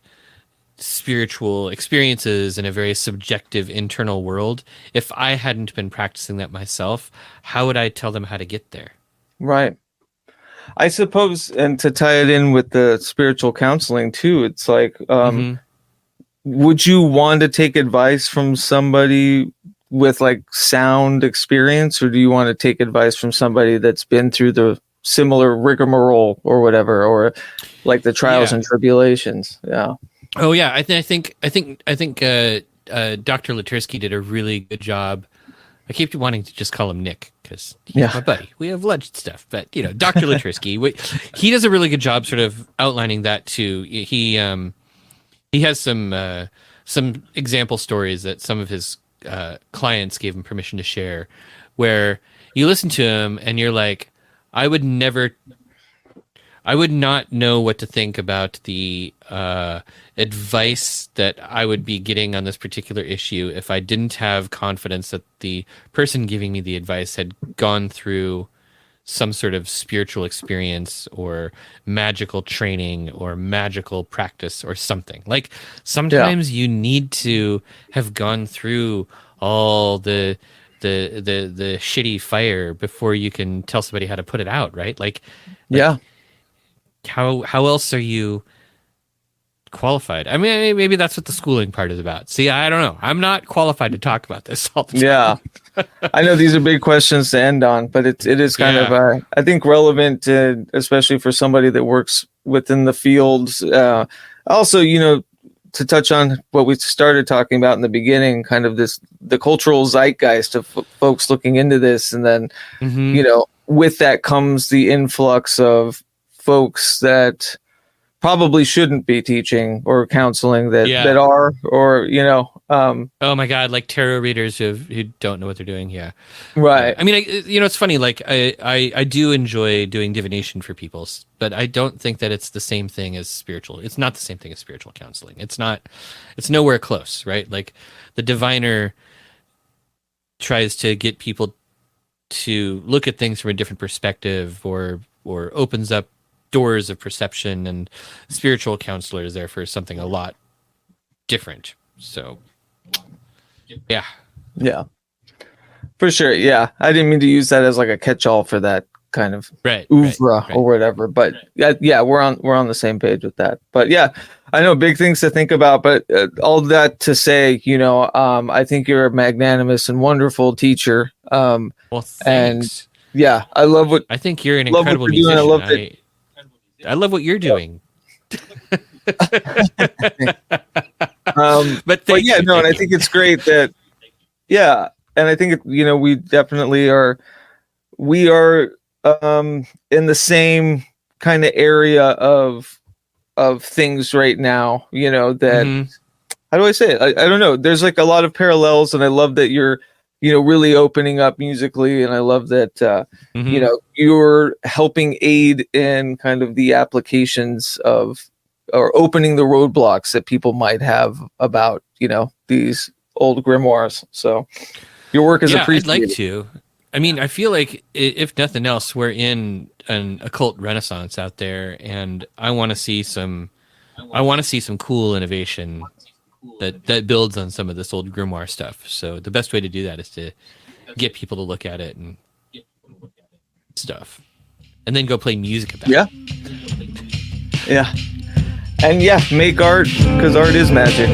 spiritual experiences in a very subjective internal world. If I hadn't been practicing that myself, how would I tell them how to get there? Right. I suppose, and to tie it in with the spiritual counseling too, it's like, would you want to take advice from somebody with like sound experience, or do you want to take advice from somebody that's been through the similar rigmarole or whatever, or like the trials and tribulations? Yeah. Oh yeah, I think Dr. Latursky did a really good job. I keep wanting to just call him Nick because he's my buddy. We have lunch and stuff, but you know, Dr. Latursky, he does a really good job sort of outlining that too. He has some example stories that some of his clients gave him permission to share, where you listen to him and you're like, I would not know what to think about the advice that I would be getting on this particular issue if I didn't have confidence that the person giving me the advice had gone through some sort of spiritual experience or magical training or magical practice or something. Like sometimes you need to have gone through all the shitty fire before you can tell somebody how to put it out, right? Like how else are you qualified? I mean, maybe that's what the schooling part is about. See, I don't know. I'm not qualified to talk about this all the time. Yeah. I know these are big questions to end on, but it is kind of, I think, relevant, especially for somebody that works within the fields. Also, you know, to touch on what we started talking about in the beginning, kind of the cultural zeitgeist of folks looking into this. And then, you know, with that comes the influx of folks that probably shouldn't be teaching or counseling that are, or, you know, oh my God, like tarot readers who don't know what they're doing. Yeah. Right. I mean, you know, it's funny. Like I do enjoy doing divination for people, but I don't think that it's the same thing as spiritual. It's not the same thing as spiritual counseling. It's nowhere close, right? Like the diviner tries to get people to look at things from a different perspective, or opens up doors of perception, and spiritual counselor is there for something a lot different. So yeah, for sure. Yeah, I didn't mean to use that as like a catch-all for that kind of oeuvre or whatever, but yeah, we're on the same page with that. But yeah, I know, big things to think about, but all that to say, you know, I think you're a magnanimous and wonderful teacher. Well, thanks. And yeah, I love what I think you're an incredible musician. I love it. I love what you're doing. But yeah, no, and I think it's great that, and I think you know, we definitely are in the same kind of area of things right now, you know, that how do I say it? I don't know. There's like a lot of parallels, and I love that you're, you know, really opening up musically, and I love that you know, you're helping aid in kind of the applications of, or opening the roadblocks that people might have about, you know, these old grimoires. So your work is appreciated. I'd like to. I mean, I feel like if nothing else, we're in an occult renaissance out there, and I want to see some cool innovation that builds on some of this old grimoire stuff. So the best way to do that is to get people to look at it and stuff, and then go play music about it. Yeah. And make art, because art is magic.